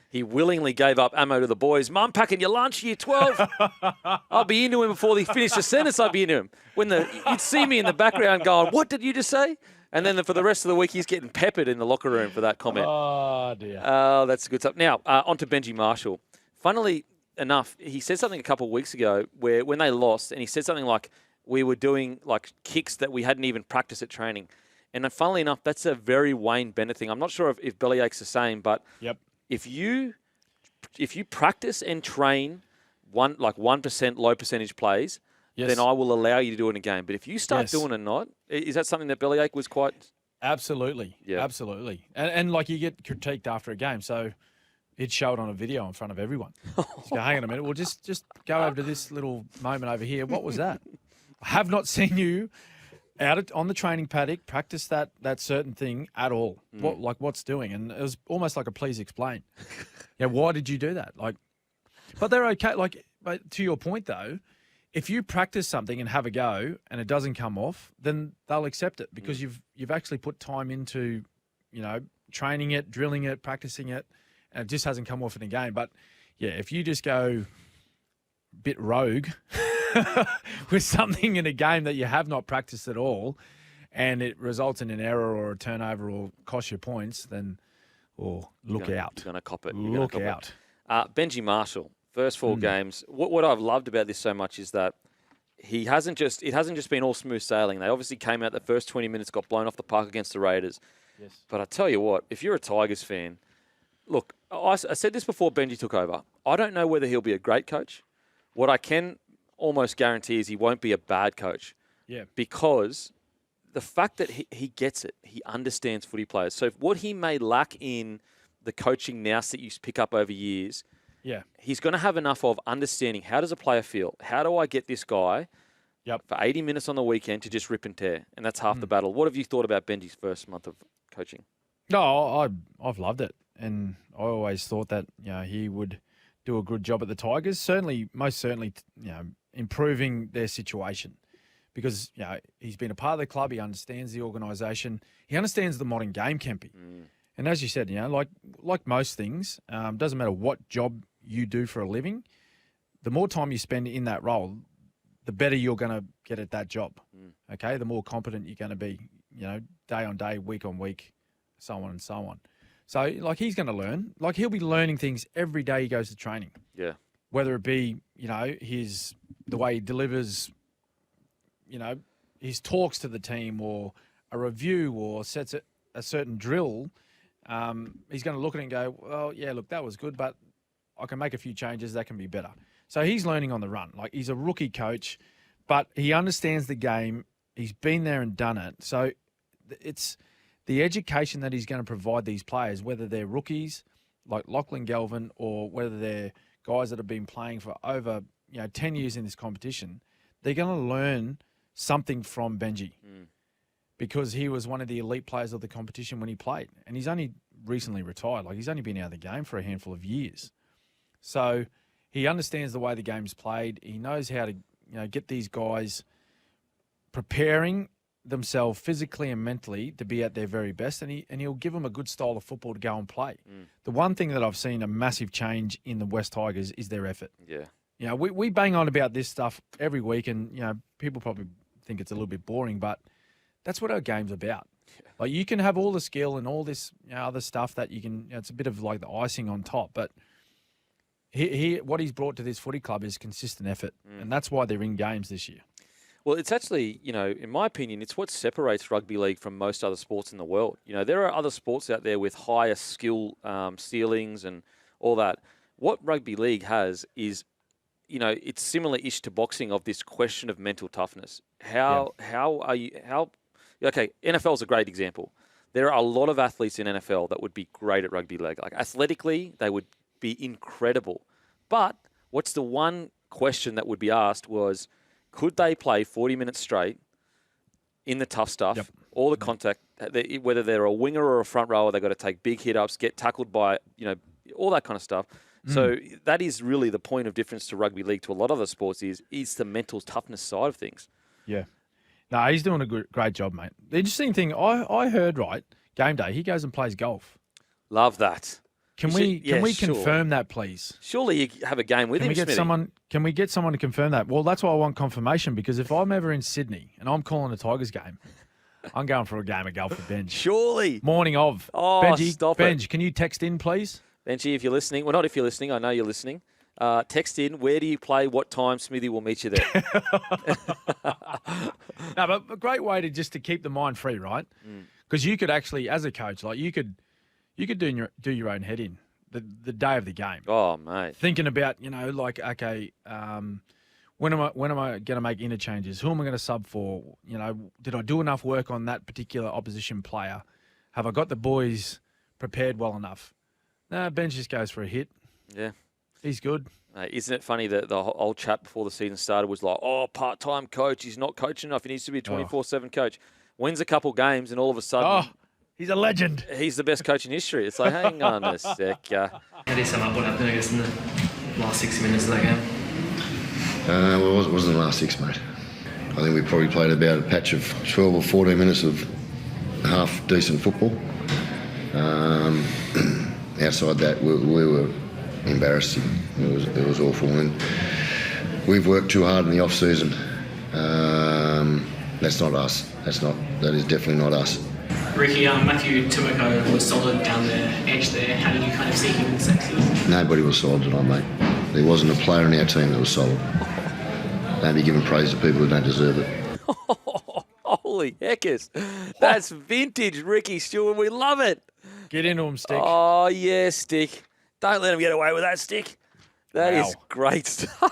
he willingly gave up ammo to the boys. Mum, packing your lunch, year 12. I'll be into him before they finish the sentence. I'll be into him. You'd see me in the background going, what did you just say? And then for the rest of the week, he's getting peppered in the locker room for that comment. Oh, dear. Oh, that's good stuff. Now, on to Benji Marshall. Funnily enough, he said something a couple of weeks ago where when they lost, and he said something like, we were doing like kicks that we hadn't even practiced at training. And funnily enough, that's a very Wayne Bennett thing. I'm not sure if Bellyache's the same, but if you practice and train 1% low percentage plays, then I will allow you to do it in a game. But if you start doing it not, is that something that Bellyache was quite... Absolutely. Yeah. Absolutely. And like you get critiqued after a game, so he'd show it on a video in front of everyone. Just go, hang on a minute. Well, just go over to this little moment over here. What was that? I have not seen you on the training paddock practice that certain thing at all. What's doing? And it was almost like a please explain. Why did you do that? But they're okay. But to your point though, if you practice something and have a go and it doesn't come off, then they'll accept it because you've actually put time into, training it, drilling it, practicing it, and it just hasn't come off in a game. But if you just go a bit rogue with something in a game that you have not practiced at all, and it results in an error or a turnover or cost you points, then look out. You're going to cop it. Look out. Benji Marshall. First 4 games. What I've loved about this so much is that it hasn't just been all smooth sailing. They obviously came out the first 20 minutes, got blown off the park against the Raiders. Yes. But I tell you what, if you're a Tigers fan, look, I said this before Benji took over. I don't know whether he'll be a great coach. What I can almost guarantee is he won't be a bad coach. Yeah. Because the fact that he gets it, he understands footy players. So what he may lack in the coaching nous that you pick up over years, he's going to have enough of understanding how does a player feel? How do I get this guy for 80 minutes on the weekend to just rip and tear? And that's half the battle. What have you thought about Benji's first month of coaching? No, I've loved it. And I always thought that he would do a good job at the Tigers. Most certainly, improving their situation. Because he's been a part of the club. He understands the organisation. He understands the modern game, Kempy. And as you said, like most things, doesn't matter what job you do for a living, the more time you spend in that role, the better you're going to get at that job. Okay, the more competent you're going to be, day on day, week on week, so on and so on. So, he's going to learn. He'll be learning things every day he goes to training. Yeah. Whether it be, the way he delivers, his talks to the team or a review or sets a certain drill, he's going to look at it and go, well, yeah, look, that was good, but I can make a few changes. That can be better. So he's learning on the run. He's a rookie coach, but he understands the game. He's been there and done it. So it's the education that he's going to provide these players, whether they're rookies like Lachlan Galvin or whether they're guys that have been playing for over 10 years in this competition, they're going to learn something from Benji because he was one of the elite players of the competition when he played. And he's only recently retired. He's only been out of the game for a handful of years. So he understands the way the game's played. He knows how to get these guys preparing themselves physically and mentally to be at their very best, and he'll give them a good style of football to go and play. The one thing that I've seen a massive change in the West Tigers is their effort. Yeah. We bang on about this stuff every week, and people probably think it's a little bit boring, but that's what our game's about. You can have all the skill and all this other stuff that you can. It's a bit of like the icing on top, but what he's brought to this footy club is consistent effort, and that's why they're in games this year. Well, it's actually, in my opinion, it's what separates rugby league from most other sports in the world. There are other sports out there with higher skill ceilings and all that. What rugby league has is, it's similar-ish to boxing of this question of mental toughness. How are you? Okay, NFL's a great example. There are a lot of athletes in NFL that would be great at rugby league. Athletically, they would be incredible. But what's the one question that would be asked was, could they play 40 minutes straight in the tough stuff, all the contact, whether they're a winger or a front rower, they've got to take big hit-ups, get tackled by, all that kind of stuff. So that is really the point of difference to rugby league to a lot of other sports is the mental toughness side of things. Yeah. No, he's doing a great job, mate. The interesting thing, I heard, game day, he goes and plays golf. Love that. Can we confirm that, please? Surely you have a game with him, Can we get someone to confirm that? Well, that's why I want confirmation, because if I'm ever in Sydney and I'm calling a Tigers game, I'm going for a game of golf with Benj. Surely. Morning of. Oh, Benji, stop Benj, can you text in, please? Benji, if you're listening. Well, not if you're listening. I know you're listening. text in, where do you play, what time, Smithy will meet you there. No, but a great way to keep the mind free, right? Because you could actually, as a coach, like you could do your own head in the day of the game. Oh, mate. Thinking about, like, okay, when am I going to make interchanges? Who am I going to sub for? Did I do enough work on that particular opposition player? Have I got the boys prepared well enough? No, Ben just goes for a hit. Yeah. He's good. Isn't it funny that the old chat before the season started was like, part-time coach, he's not coaching enough. He needs to be a 24/7 coach. Wins a couple games and all of a sudden... he's a legend. He's the best coach in history. It's like, hang on a sec. How do you sum up what happened, I guess, in the last 60 minutes of that game? Well, it wasn't the last 6, mate. I think we probably played about a patch of 12 or 14 minutes of half decent football. Outside that, we were embarrassing. It was awful. And we've worked too hard in the off-season. That's not us. That is definitely not us. Ricky, Matthew Timoko was solid down the edge there. How did you kind of see him in sections? Nobody was solid tonight, mate. There wasn't a player in our team that was solid. Don't be giving praise to people who don't deserve it. Holy heckers. That's vintage Ricky Stewart. We love it. Get into him, Stick. Oh, yeah, Stick. Don't let him get away with that, Stick. That is great stuff.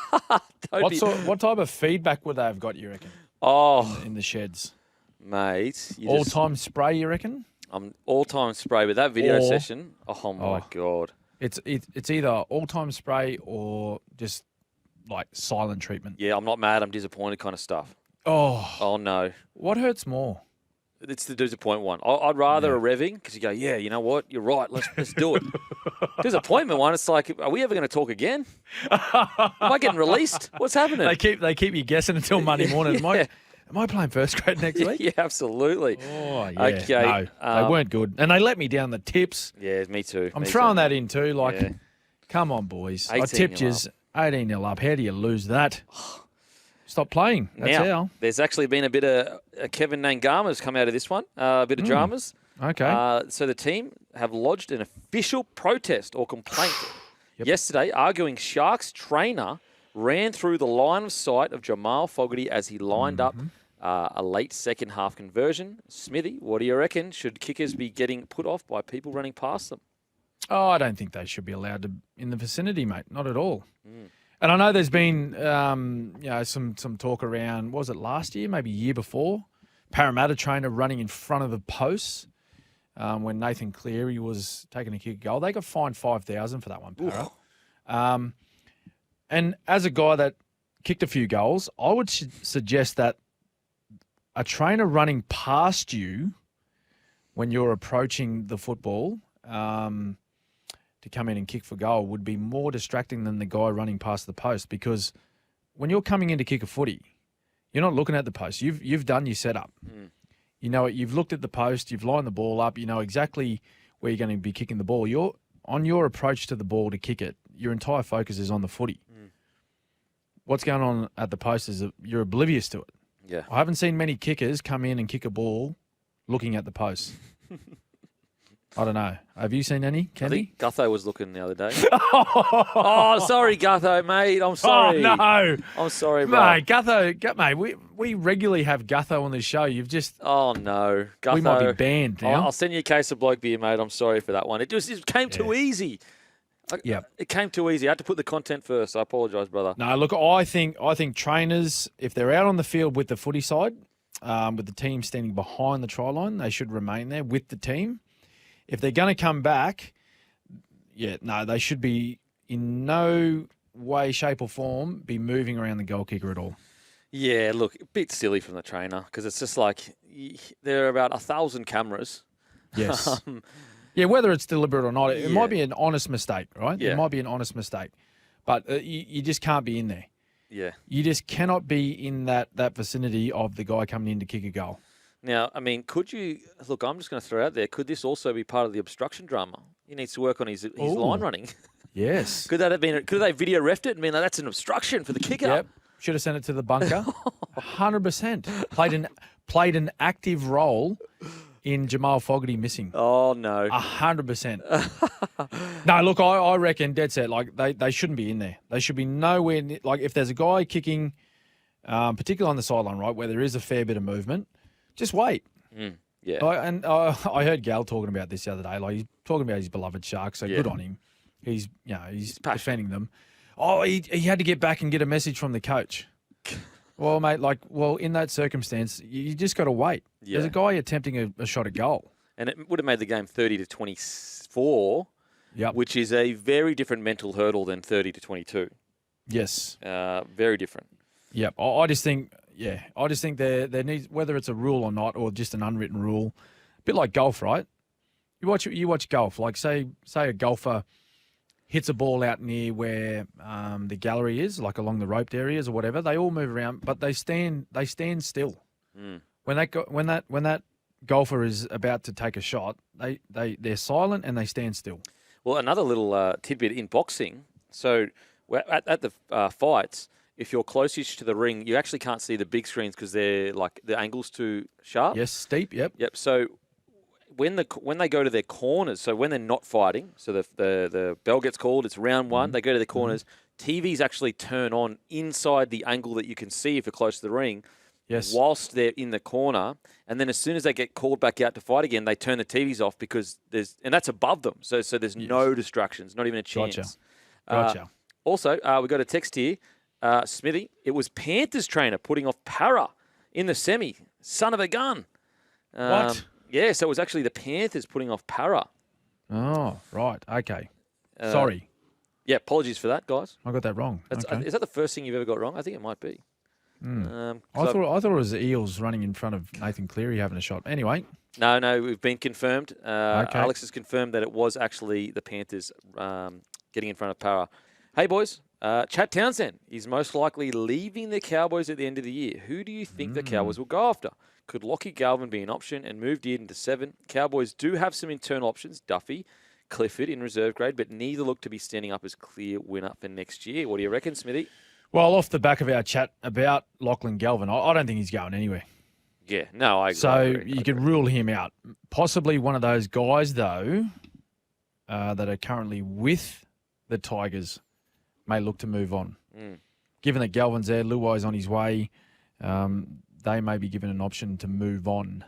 What type of feedback would they have got, you reckon? In the sheds? Mate. All-time spray, you reckon? All-time spray with that video session. Oh, my God. It's either all-time spray or just, like, silent treatment. Yeah, I'm not mad. I'm disappointed kind of stuff. Oh, no. What hurts more? It's the disappointment one. I'd rather a revving because you go, yeah, you know what? You're right. Let's do it. Disappointment one, it's like, are we ever going to talk again? Am I getting released? What's happening? They keep you guessing until Monday morning. Yeah. Am I playing first grade next week? Yeah, absolutely. Oh, yeah. Okay. No, they weren't good. And they let me down the tips. Yeah, me too. I'm throwing that in too. Like, come on, boys. I tipped you 18-0 up. How do you lose that? Stop playing. That's how. There's actually been a bit of Kevin Nangama's come out of this one, a bit of dramas. Okay. So the team have lodged an official protest or complaint yesterday, arguing Sharks trainer ran through the line of sight of Jamal Fogarty as he lined up a late second half conversion. Smithy, what do you reckon? Should kickers be getting put off by people running past them? Oh, I don't think they should be allowed to in the vicinity, mate. Not at all. And I know there's been some talk around, was it last year, maybe year before, Parramatta trainer running in front of the posts when Nathan Cleary was taking a kick goal. They got fined $5,000 for that one, Parra. And as a guy that kicked a few goals, I would suggest that a trainer running past you when you're approaching the football to come in and kick for goal would be more distracting than the guy running past the post, because when you're coming in to kick a footy, you're not looking at the post. You've done your setup. You know it. You've looked at the post. You've lined the ball up. You know exactly where you're going to be kicking the ball. You're on your approach to the ball to kick it. Your entire focus is on the footy. What's going on at the post is you're oblivious to it. Yeah. I haven't seen many kickers come in and kick a ball looking at the post. I don't know. Have you seen any, Kenny? I think Gutho was looking the other day. Sorry, Gutho, mate. I'm sorry. Oh, no. I'm sorry, bro. Mate, Gutho, we regularly have Gutho on this show. You've just... Oh, no. Gutho. We might be banned now. I'll send you a case of bloke beer, mate. I'm sorry for that one. It came too easy. It came too easy. I had to put the content first. I apologise, brother. No, look, I think trainers, if they're out on the field with the footy side, with the team standing behind the try line, they should remain there with the team. If they're going to come back, they should be in no way, shape or form be moving around the goal kicker at all. Yeah, look, a bit silly from the trainer because it's just like there are about 1,000 cameras. Yes. Yeah, whether it's deliberate or not, it might be an honest mistake, right? Yeah. It might be an honest mistake. But you just can't be in there. Yeah. You just cannot be in that vicinity of the guy coming in to kick a goal. Now, I mean, could you – look, I'm just going to throw out there, could this also be part of the obstruction drama? He needs to work on his line running. Yes. Could that have been – could they video refed it and been like, that's an obstruction for the kicker? Yep. Should have sent it to the bunker. 100%. Played an active role in Jamal Fogarty missing. Oh, no. 100%. No, look, I reckon dead set. Like, they shouldn't be in there. They should be nowhere near. Like, if there's a guy kicking, particularly on the sideline, right, where there is a fair bit of movement, just wait. Yeah. I heard Gal talking about this the other day. Like, he's talking about his beloved Sharks, so good on him. He's defending them. Oh, he had to get back and get a message from the coach. Well, mate, in that circumstance, you just got to wait. Yeah. There's a guy attempting a shot at goal. And it would have made the game 30-24, which is a very different mental hurdle than 30-22. Yes. Very different. Yep. I just think there needs, whether it's a rule or not, or just an unwritten rule, a bit like golf, right? You watch golf. Like, say a golfer hits a ball out near where the gallery is, like along the roped areas or whatever. They all move around, but they stand still. When that golfer is about to take a shot, they're silent and they stand still. Well, another little tidbit in boxing. So at the fights, if you're closest to the ring, you actually can't see the big screens because they're like the angle's too sharp. Yes, steep. Yep. So when they go to their corners, so when they're not fighting, so the bell gets called, it's round one, they go to their corners, TVs actually turn on inside the angle that you can see if you're close to the ring, whilst they're in the corner, and then as soon as they get called back out to fight again, they turn the TVs off because and that's above them, so there's no distractions, not even a chance. Gotcha. Also, we got a text here, Smithy, it was Panthers trainer putting off Para in the semi, son of a gun. What? Yeah, so it was actually the Panthers putting off Para. Oh, right. Okay. Sorry. Yeah, apologies for that, guys. I got that wrong. Okay. Is that the first thing you've ever got wrong? I think it might be. I thought it was the Eels running in front of Nathan Cleary having a shot. Anyway. No, we've been confirmed. Okay. Alex has confirmed that it was actually the Panthers getting in front of Para. Hey, boys. Chad Townsend is most likely leaving the Cowboys at the end of the year. Who do you think the Cowboys will go after? Could Lockie Galvin be an option and move Dearden to 7? Cowboys do have some internal options, Duffy, Clifford in reserve grade, but neither look to be standing up as clear winner for next year. What do you reckon, Smithy? Well, off the back of our chat about Lachlan Galvin, I don't think he's going anywhere. Yeah, no, I agree. So you could rule him out. Possibly one of those guys, though, that are currently with the Tigers may look to move on. Given that Galvin's there, Luai's on his way, they may be given an option to move on.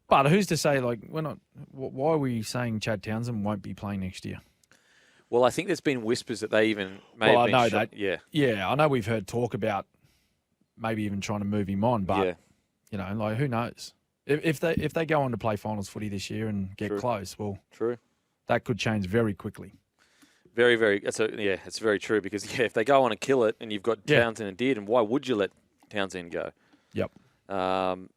But who's to say, like, why are we saying Chad Townsend won't be playing next year? Well, I think there's been whispers that they even may have been... I know that. Yeah. Yeah, I know we've heard talk about maybe even trying to move him on, but, who knows? If they go on to play finals footy this year and get close, well, that could change very quickly. Very, very... it's very true because, if they go on and kill it and you've got Townsend and Dearden, why would you let Townsend go? Yep.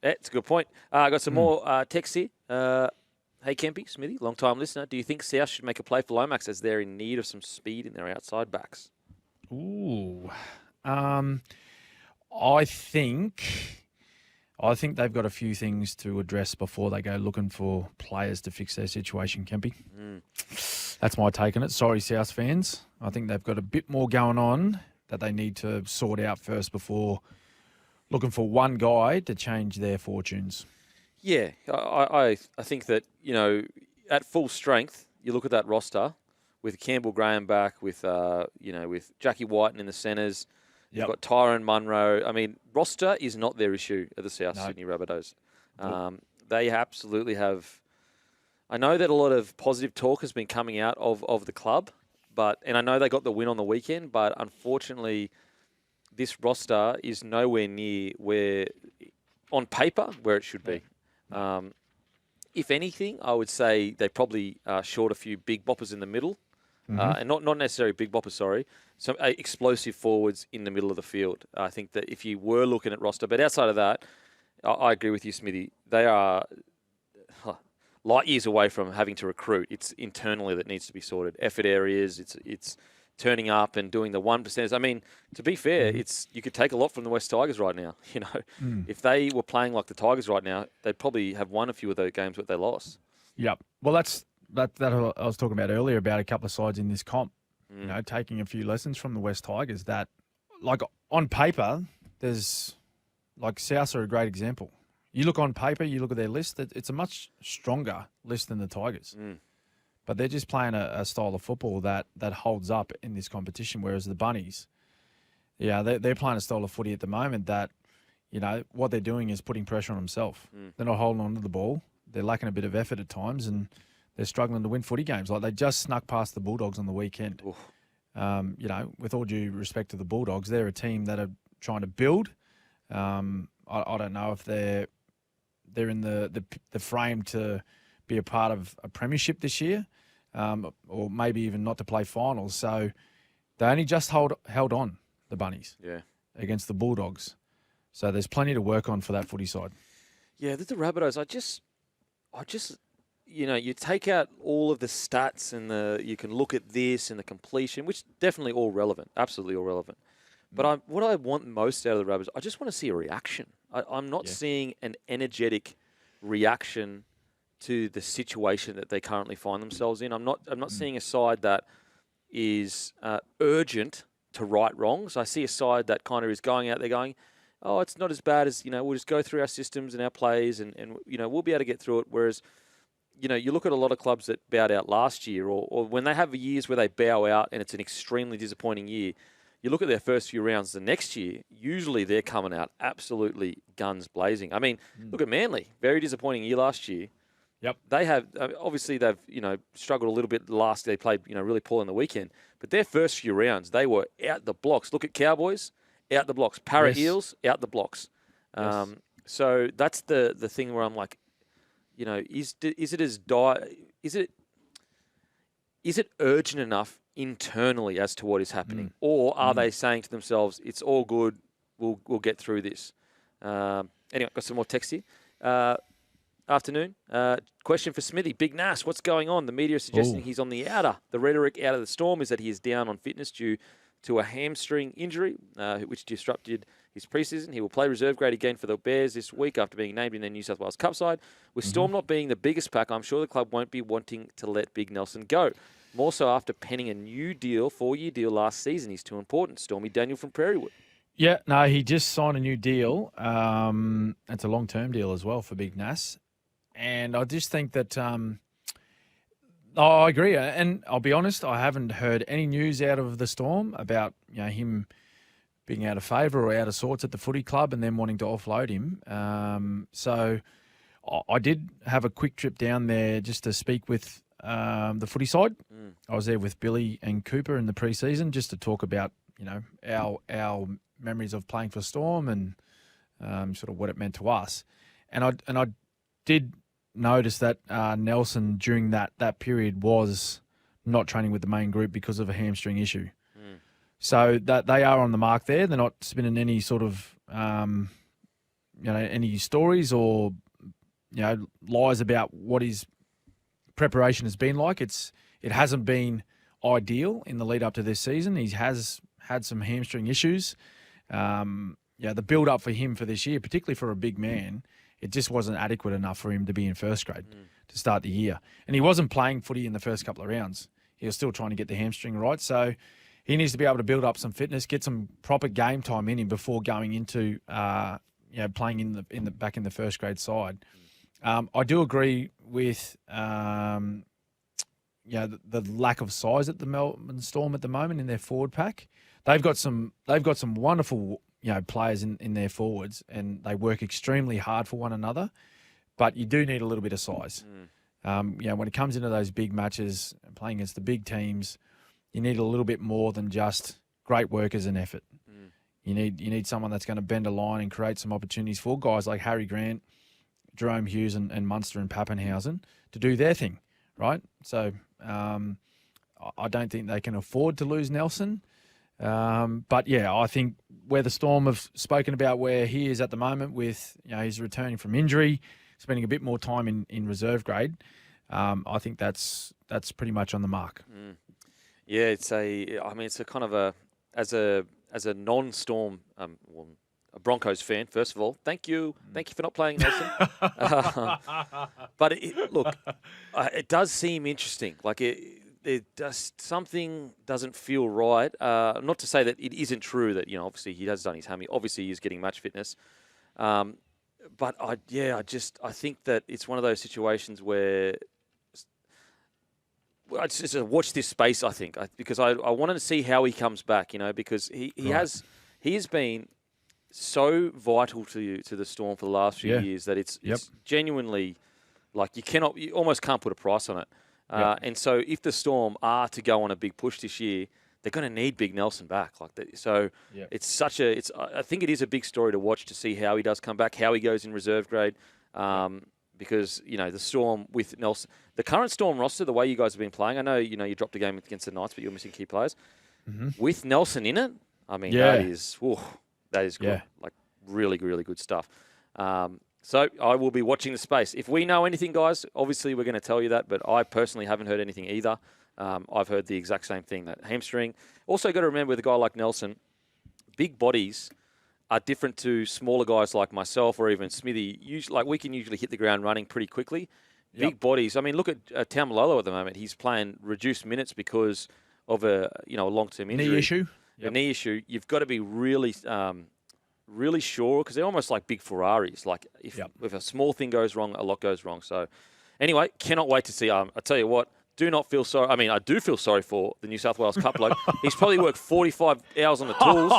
It's a good point. I got some more text here. Hey, Kempy, Smithy, long-time listener. Do you think South should make a play for Lomax as they're in need of some speed in their outside backs? Ooh. I think they've got a few things to address before they go looking for players to fix their situation, Kempy. That's my take on it. Sorry, South fans. I think they've got a bit more going on that they need to sort out first before looking for one guy to change their fortunes. Yeah, I think that, at full strength, you look at that roster with Campbell Graham back, with Jackie Whiten in the centres. You've got Tyrone Munro. I mean, roster is not their issue at the South Sydney Rabbitohs. They absolutely have... I know that a lot of positive talk has been coming out of the club, and I know they got the win on the weekend, but unfortunately, this roster is nowhere near on paper, where it should be. If anything, I would say they probably short a few big boppers in the middle, and not necessarily big boppers, sorry, some explosive forwards in the middle of the field. I think that if you were looking at roster, but outside of that, I agree with you, Smithy. They are light years away from having to recruit. It's internally that needs to be sorted. Effort areas, it's turning up and doing the 1%. I mean, to be fair, you could take a lot from the West Tigers right now. If they were playing like the Tigers right now, they'd probably have won a few of those games that they lost. Yep. Well, that's that I was talking about earlier about a couple of sides in this comp. Taking a few lessons from the West Tigers. That, like, on paper, there's like South are a great example. You look on paper, you look at their list, it's a much stronger list than the Tigers. But they're just playing a style of football that holds up in this competition, whereas the Bunnies, they're playing a style of footy at the moment that, what they're doing is putting pressure on themselves. They're not holding on to the ball. They're lacking a bit of effort at times, and they're struggling to win footy games. Like, they just snuck past the Bulldogs on the weekend. With all due respect to the Bulldogs, they're a team that are trying to build. I don't know if they're in the frame to be a part of a premiership this year, or maybe even not to play finals. So they only just held on, the Bunnies, against the Bulldogs. So there's plenty to work on for that footy side. Yeah, the Rabbitohs, I just, you take out all of the stats and you can look at this and the completion, which definitely all relevant, absolutely all relevant. But what I want most out of the Rabbitohs, I just want to see a reaction. I'm not seeing an energetic reaction to the situation that they currently find themselves in. I'm not seeing a side that is urgent to right wrongs. I see a side that kind of is going out there going, oh, it's not as bad as, we'll just go through our systems and our plays and we'll be able to get through it. Whereas, you look at a lot of clubs that bowed out last year or when they have years where they bow out and it's an extremely disappointing year, you look at their first few rounds the next year, usually they're coming out absolutely guns blazing. I mean, look at Manly. Very disappointing year last year. Yep. They have, obviously they've, struggled a little bit last. They played, really poor in the weekend. But their first few rounds, they were out the blocks. Look at Cowboys, out the blocks. Para Eels, out the blocks. So that's the thing where I'm like, is it urgent enough internally as to what is happening, or are they saying to themselves, "It's all good, we'll get through this"? Anyway, got some more text here. Afternoon. Question for Smithy. Big Nas, what's going on? The media is suggesting he's on the outer. The rhetoric out of the Storm is that he is down on fitness due to a hamstring injury, which disrupted his preseason. He will play reserve grade again for the Bears this week after being named in their New South Wales Cup side. With Storm not being the biggest pack, I'm sure the club won't be wanting to let Big Nelson go. More so after penning a new deal, 4-year deal last season. He's too important. Stormy Daniel from Prairie Wood. Yeah, no, he just signed a new deal. It's a long-term deal as well for Big Nas. And I just think that I agree. And I'll be honest, I haven't heard any news out of the Storm about him being out of favour or out of sorts at the footy club and then wanting to offload him. So I did have a quick trip down there just to speak with the footy side. I was there with Billy and Cooper in the pre-season just to talk about, our memories of playing for Storm and sort of what it meant to us. And I did notice that Nelson during that period was not training with the main group because of a hamstring issue. So that they are on the mark there. They're not spinning any sort of any stories or lies about what his preparation has been like. It hasn't been ideal in the lead up to this season. He has had some hamstring issues. The build up for him for this year, particularly for a big man, it just wasn't adequate enough for him to be in first grade to start the year. And he wasn't playing footy in the first couple of rounds. He was still trying to get the hamstring right. So he needs to be able to build up some fitness, get some proper game time in him before going into playing in the back in the first grade side. I do agree with the lack of size at the Melbourne Storm at the moment in their forward pack. They've got some wonderful players in their forwards, and they work extremely hard for one another. But you do need a little bit of size. When it comes into those big matches, playing against the big teams, you need a little bit more than just great workers and effort. You need someone that's going to bend a line and create some opportunities for guys like Harry Grant, Jerome Hughes, and Munster and Pappenhausen to do their thing, right? So I don't think they can afford to lose Nelson. But I think where the Storm have spoken about where he is at the moment with, he's returning from injury, spending a bit more time in reserve grade, I think that's pretty much on the mark. Yeah, it's a kind of as a non-Storm, a Broncos fan, first of all, thank you for not playing Nelson. But it does seem interesting. Like something doesn't feel right. Not to say that it isn't true that obviously he has done his hammy. Obviously, he's getting match fitness. But I think that it's one of those situations where I just watch this space. I think because I wanted to see how he comes back. Because he has been so vital to the Storm for the last few years that it's genuinely like you almost can't put a price on it. And so if the Storm are to go on a big push this year, they're going to need Big Nelson back. I think it is a big story to watch to see how he does come back, how he goes in reserve grade. Because, the Storm with Nelson, the current Storm roster, the way you guys have been playing, I know, you dropped a game against the Knights, but you're missing key players. Mm-hmm. With Nelson in it, I mean, that is good. Yeah. Like really, really good stuff. So I will be watching the space. If we know anything, guys, obviously we're going to tell you that, but I personally haven't heard anything either. I've heard the exact same thing, that hamstring. Also got to remember with a guy like Nelson, big bodies are different to smaller guys like myself or even Smithy. We can usually hit the ground running pretty quickly. Big bodies. I mean, look at Taumalolo at the moment. He's playing reduced minutes because of a long-term injury. Knee issue. A knee issue. You've got to be really sure because they're almost like big Ferraris. Like if a small thing goes wrong, a lot goes wrong. So anyway, cannot wait to see. I tell you what. Do not feel sorry. I mean, I do feel sorry for the New South Wales Cup bloke. He's probably worked 45 hours on the tools.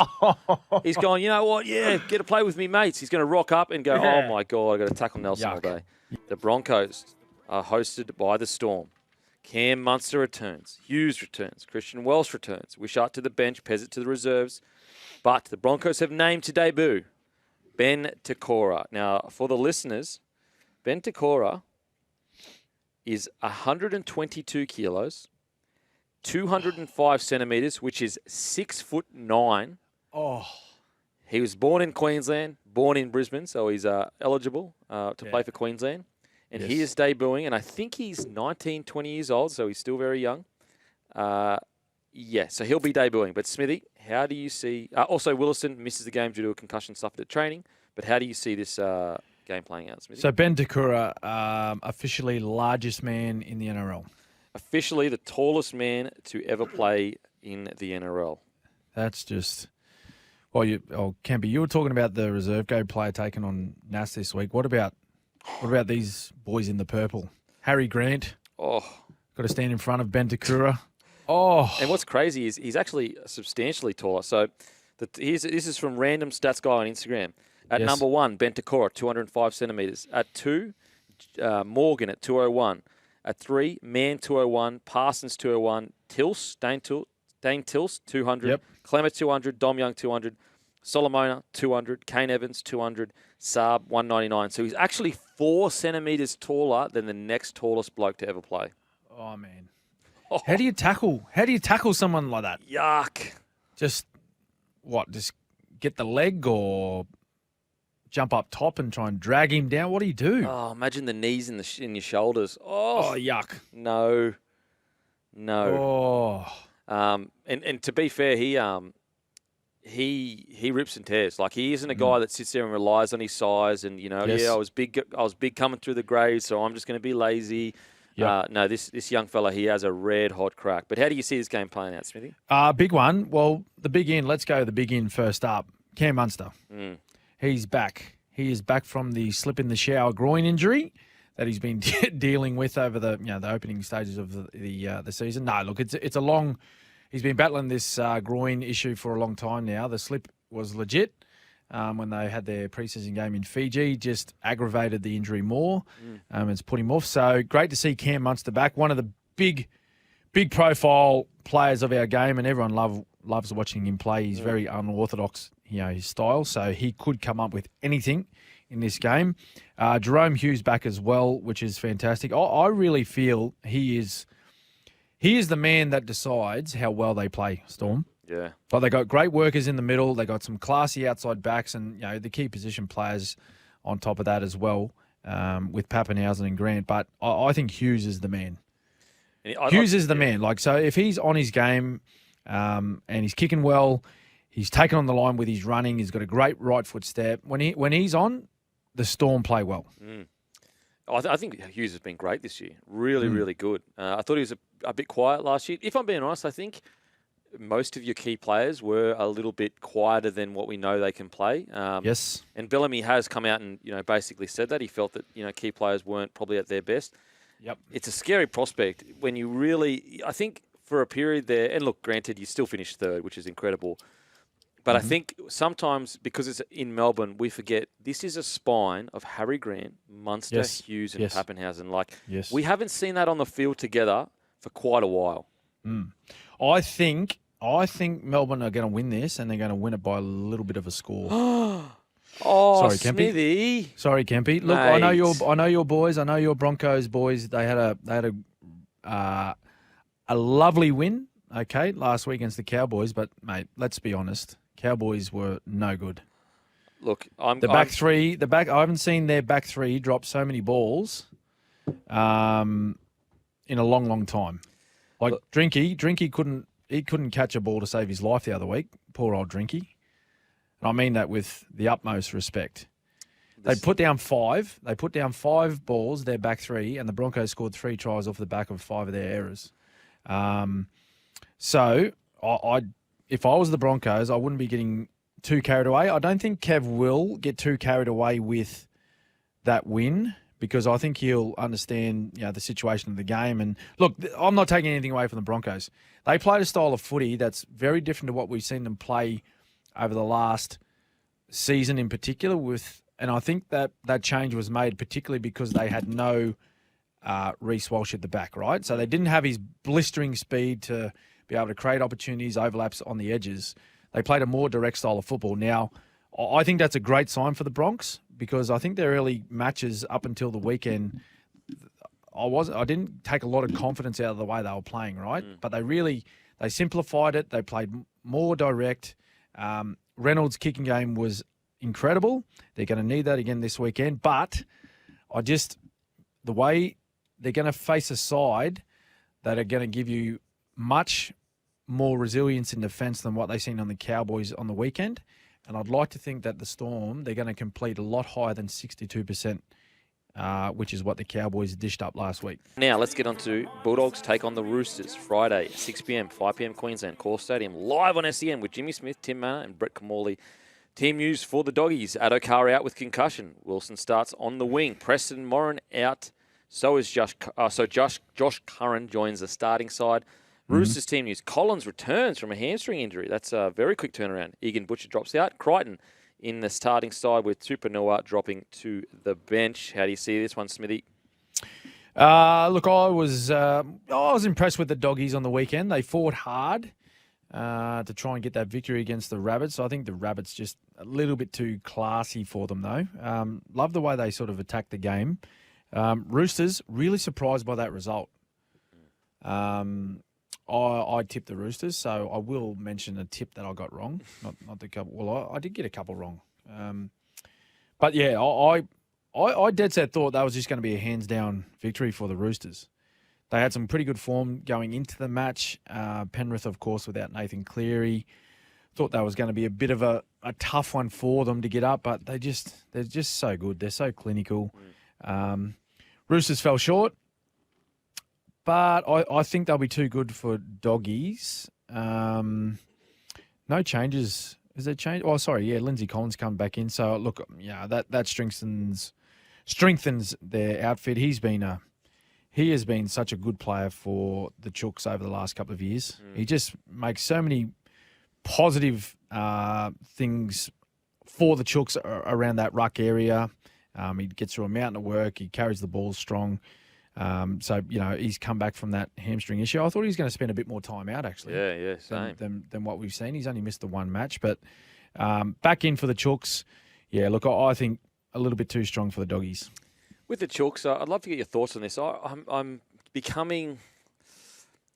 He's going, you know what? Yeah, get to play with me, mates. He's going to rock up and go, oh, my God, I've got to tackle Nelson all day. The Broncos are hosted by the Storm. Cam Munster returns. Hughes returns. Christian Welsh returns. Wishart to the bench. Pezzett to the reserves. But the Broncos have named to debut Ben Tekora. Now, for the listeners, Ben Tekora is 122 kilos, 205 centimetres, which is 6'9". Oh. He was born in Queensland, born in Brisbane, so he's eligible to play for Queensland. And he is debuting, and I think he's 19, 20 years old, so he's still very young. So he'll be debuting. But Smithy, how do you see... also, Williston misses the game due to a concussion suffered at training. But how do you see this... game playing out, Smithy? So Ben Tekora, officially largest man in the NRL. Officially the tallest man to ever play in the NRL. That's just... Well, Campy, you were talking about the reserve grade player taken on NAS this week. What about these boys in the purple? Harry Grant. Oh. Got to stand in front of Ben Tekora. Oh. And what's crazy is he's actually substantially taller. So this is from random stats guy on Instagram. At number 1, Ben Tekora, 205 centimetres. At 2, Morgan at 201. At 3, Mann 201, Parsons 201, Dane Tilse 200, Clemmer 200, Dom Young 200, Solomona 200, Kane Evans 200, Saab 199. So he's actually 4 centimetres taller than the next tallest bloke to ever play. Oh man, how do you tackle someone like that? Yuck! Just get the leg or jump up top and try and drag him down? What do you do? Oh, imagine the knees in your shoulders. Oh, yuck. No. Oh. And to be fair, he rips and tears. Like he isn't a guy that sits there and relies on his size and I was big coming through the grade, so I'm just going to be lazy. Yep. No, this young fella, he has a red hot crack. But how do you see this game playing out, Smithy? Big one. Well, the big in. Let's go the big in first up. Cam Munster. He's back. He is back from the slip in the shower groin injury that he's been dealing with over the opening stages of the season. No, look, it's a long. He's been battling this groin issue for a long time now. The slip was legit when they had their preseason game in Fiji. Just aggravated the injury more. It's put him off. So great to see Cam Munster back. One of the big profile players of our game, and everyone loves watching him play. He's very unorthodox, his style. So he could come up with anything in this game. Jerome Hughes back as well, which is fantastic. I really feel he is the man that decides how well they play, Storm. Yeah. But they got great workers in the middle. They got some classy outside backs and the key position players on top of that as well, with Pappenhausen and Grant. But I think Hughes is the man. Hughes is the man. So if he's on his game and he's kicking well, he's taken on the line with his running, he's got a great right foot step. When he's on, the Storm play well. I think Hughes has been great this year. Really, really good. I thought he was a bit quiet last year. If I'm being honest, I think most of your key players were a little bit quieter than what we know they can play. Yes. And Bellamy has come out and, basically said that. He felt that, key players weren't probably at their best. Yep. It's a scary prospect when you really, I think for a period there, and look, granted, you still finished third, which is incredible. But I think sometimes, because it's in Melbourne, we forget this is a spine of Harry Grant, Munster, Hughes, and Pappenhausen. We haven't seen that on the field together for quite a while. I think Melbourne are going to win this, and they're going to win it by a little bit of a score. Sorry, Kempy. Smithy. Sorry, Kempy. Look, Mate. I know your boys. I know your Broncos boys. They had a lovely win, okay, last week against the Cowboys. But mate, let's be honest, Cowboys were no good. Look, I haven't seen their back three drop so many balls, in a long, long time. Like Drinky couldn't catch a ball to save his life the other week. Poor old Drinky. And I mean that with the utmost respect. They put down 5. They put down 5 balls, their back three, and the Broncos scored 3 tries off the back of 5 of their errors. So if I was the Broncos, I wouldn't be getting too carried away. I don't think Kev will get too carried away with that win, because I think he'll understand, the situation of the game. And look, I'm not taking anything away from the Broncos. They played a style of footy that's very different to what we've seen them play over the last season in particular. And I think that change was made particularly because they had no Reece Walsh at the back, right? So they didn't have his blistering speed to be able to create opportunities, overlaps on the edges. They played a more direct style of football. Now, I think that's a great sign for the Bronx, because I think their early matches up until the weekend, I didn't take a lot of confidence out of the way they were playing, right? But they simplified it. They played more direct. Reynolds' kicking game was incredible. They're going to need that again this weekend. But the way they're going to face a side that are going to give you much more resilience in defence than what they've seen on the Cowboys on the weekend. And I'd like to think that the Storm, they're going to complete a lot higher than 62%, which is what the Cowboys dished up last week. Now let's get on to Bulldogs take on the Roosters Friday, 6 p.m, 5 p.m, Queensland, Core Stadium, live on SEN with Jimmy Smith, Tim Manor and Brett Camorley. Team news for the Doggies. Adokar out with concussion. Wilson starts on the wing. Preston Moran out. So is Josh Curran joins the starting side. Roosters team news. Collins returns from a hamstring injury. That's a very quick turnaround. Egan Butcher drops out. Crichton in the starting side with Tupanua dropping to the bench. How do you see this one, Smithy? Look, I was impressed with the Doggies on the weekend. They fought hard to try and get that victory against the Rabbits. I think the Rabbits just a little bit too classy for them, though. Love the way they sort of attacked the game. Roosters, really surprised by that result. I tipped the Roosters, so I will mention a tip that I got wrong. Not the couple. Well, I did get a couple wrong. But yeah, I dead set thought that was just going to be a hands down victory for the Roosters. They had some pretty good form going into the match. Penrith, of course, without Nathan Cleary. Thought that was going to be a bit of a tough one for them to get up, but they're just so good. They're so clinical. Roosters fell short. But I think they'll be too good for Doggies. No changes. Is there change? Oh, sorry. Yeah, Lindsay Collins come back in. So, look, that strengthens their outfit. He has been such a good player for the Chooks over the last couple of years. He just makes so many positive things for the Chooks around that ruck area. He gets through a mountain of work. He carries the ball strong. So, he's come back from that hamstring issue. I thought he was going to spend a bit more time out, actually. Yeah, same. Than what we've seen. He's only missed the one match. But back in for the Chooks. Yeah, look, I think a little bit too strong for the Doggies. With the Chooks, I'd love to get your thoughts on this. I'm becoming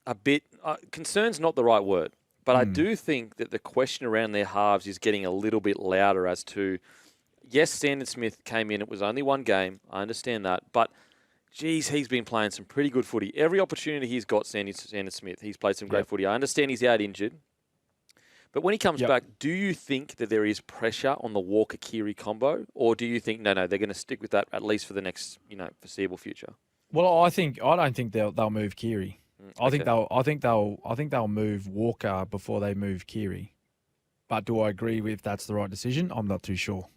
a bit... concerned's not the right word. But I do think that the question around their halves is getting a little bit louder as to... Yes, Sandon Smith came in. It was only one game. I understand that. But... Geez, he's been playing some pretty good footy. Every opportunity he's got, Sandon Smith, he's played some great footy. I understand he's out injured. But when he comes back, do you think that there is pressure on the Walker-Keary combo? Or do you think, no, they're going to stick with that at least for the next, foreseeable future? Well, I don't think they'll move Keary. I think they'll move Walker before they move Keary. But do I agree with that's the right decision? I'm not too sure.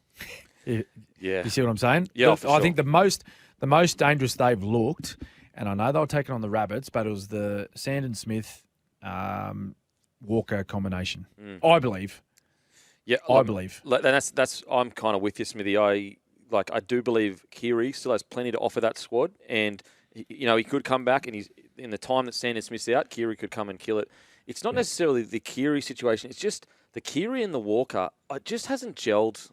Yeah. You see what I'm saying? Yeah, I think the most dangerous they've looked, and I know they were taking on the Rabbits, but it was the Sandon Smith Walker combination. I believe. Yeah, I believe. That's I'm kind of with you, Smithy. I do believe Keary still has plenty to offer that squad, and he could come back, and he's in the time that Sandon Smith's out, Keary could come and kill it. It's not necessarily the Keary situation. It's just the Keary and the Walker. It just hasn't gelled.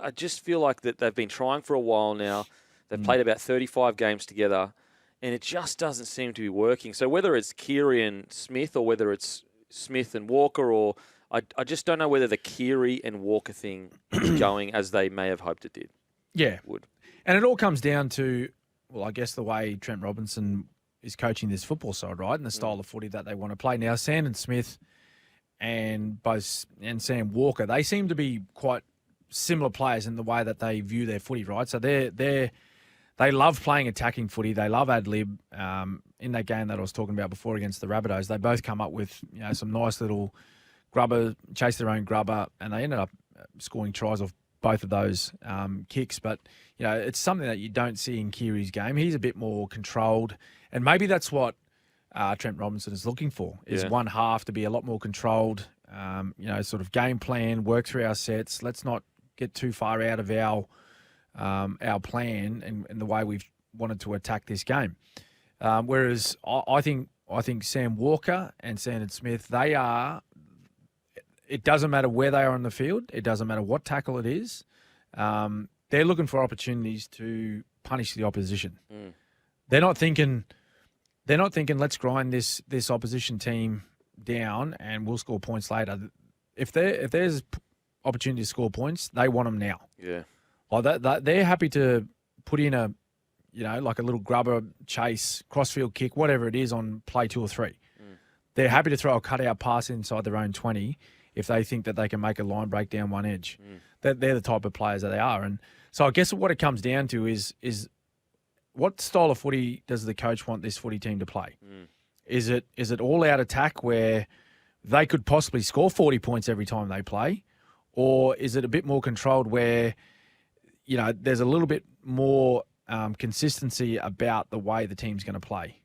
I just feel like that they've been trying for a while now. They've played about 35 games together, and it just doesn't seem to be working. So whether it's Keary and Smith or whether it's Smith and Walker, or I just don't know whether the Keary and Walker thing is going as they may have hoped it did. Yeah. And it all comes down to, well, I guess the way Trent Robinson is coaching this football side, right, and the style of footy that they want to play. Now, Sandon Smith and Sam Walker, they seem to be quite similar players in the way that they view their footy, right? So they love playing attacking footy. They love ad-lib. In that game that I was talking about before against the Rabbitohs, they both come up with some nice little grubber, chase their own grubber, and they ended up scoring tries off both of those kicks. But, it's something that you don't see in Keary's game. He's a bit more controlled, and maybe that's what Trent Robinson is looking for, is one half to be a lot more controlled, sort of game plan, work through our sets. Let's not get too far out of our plan and the way we've wanted to attack this game. Whereas I think Sam Walker and Sandon Smith, it doesn't matter where they are on the field. It doesn't matter what tackle it is. They're looking for opportunities to punish the opposition. They're not thinking, let's grind this opposition team down and we'll score points later. If there's opportunity to score points, they want them now. Yeah. They're happy to put in a little grubber, chase, crossfield kick, whatever it is on play 2 or 3. They're happy to throw a cutout pass inside their own 20 if they think that they can make a line break down one edge. They're the type of players that they are. And so I guess what it comes down to is what style of footy does the coach want this footy team to play? Is it all-out attack where they could possibly score 40 points every time they play? Or is it a bit more controlled where, there's a little bit more consistency about the way the team's going to play?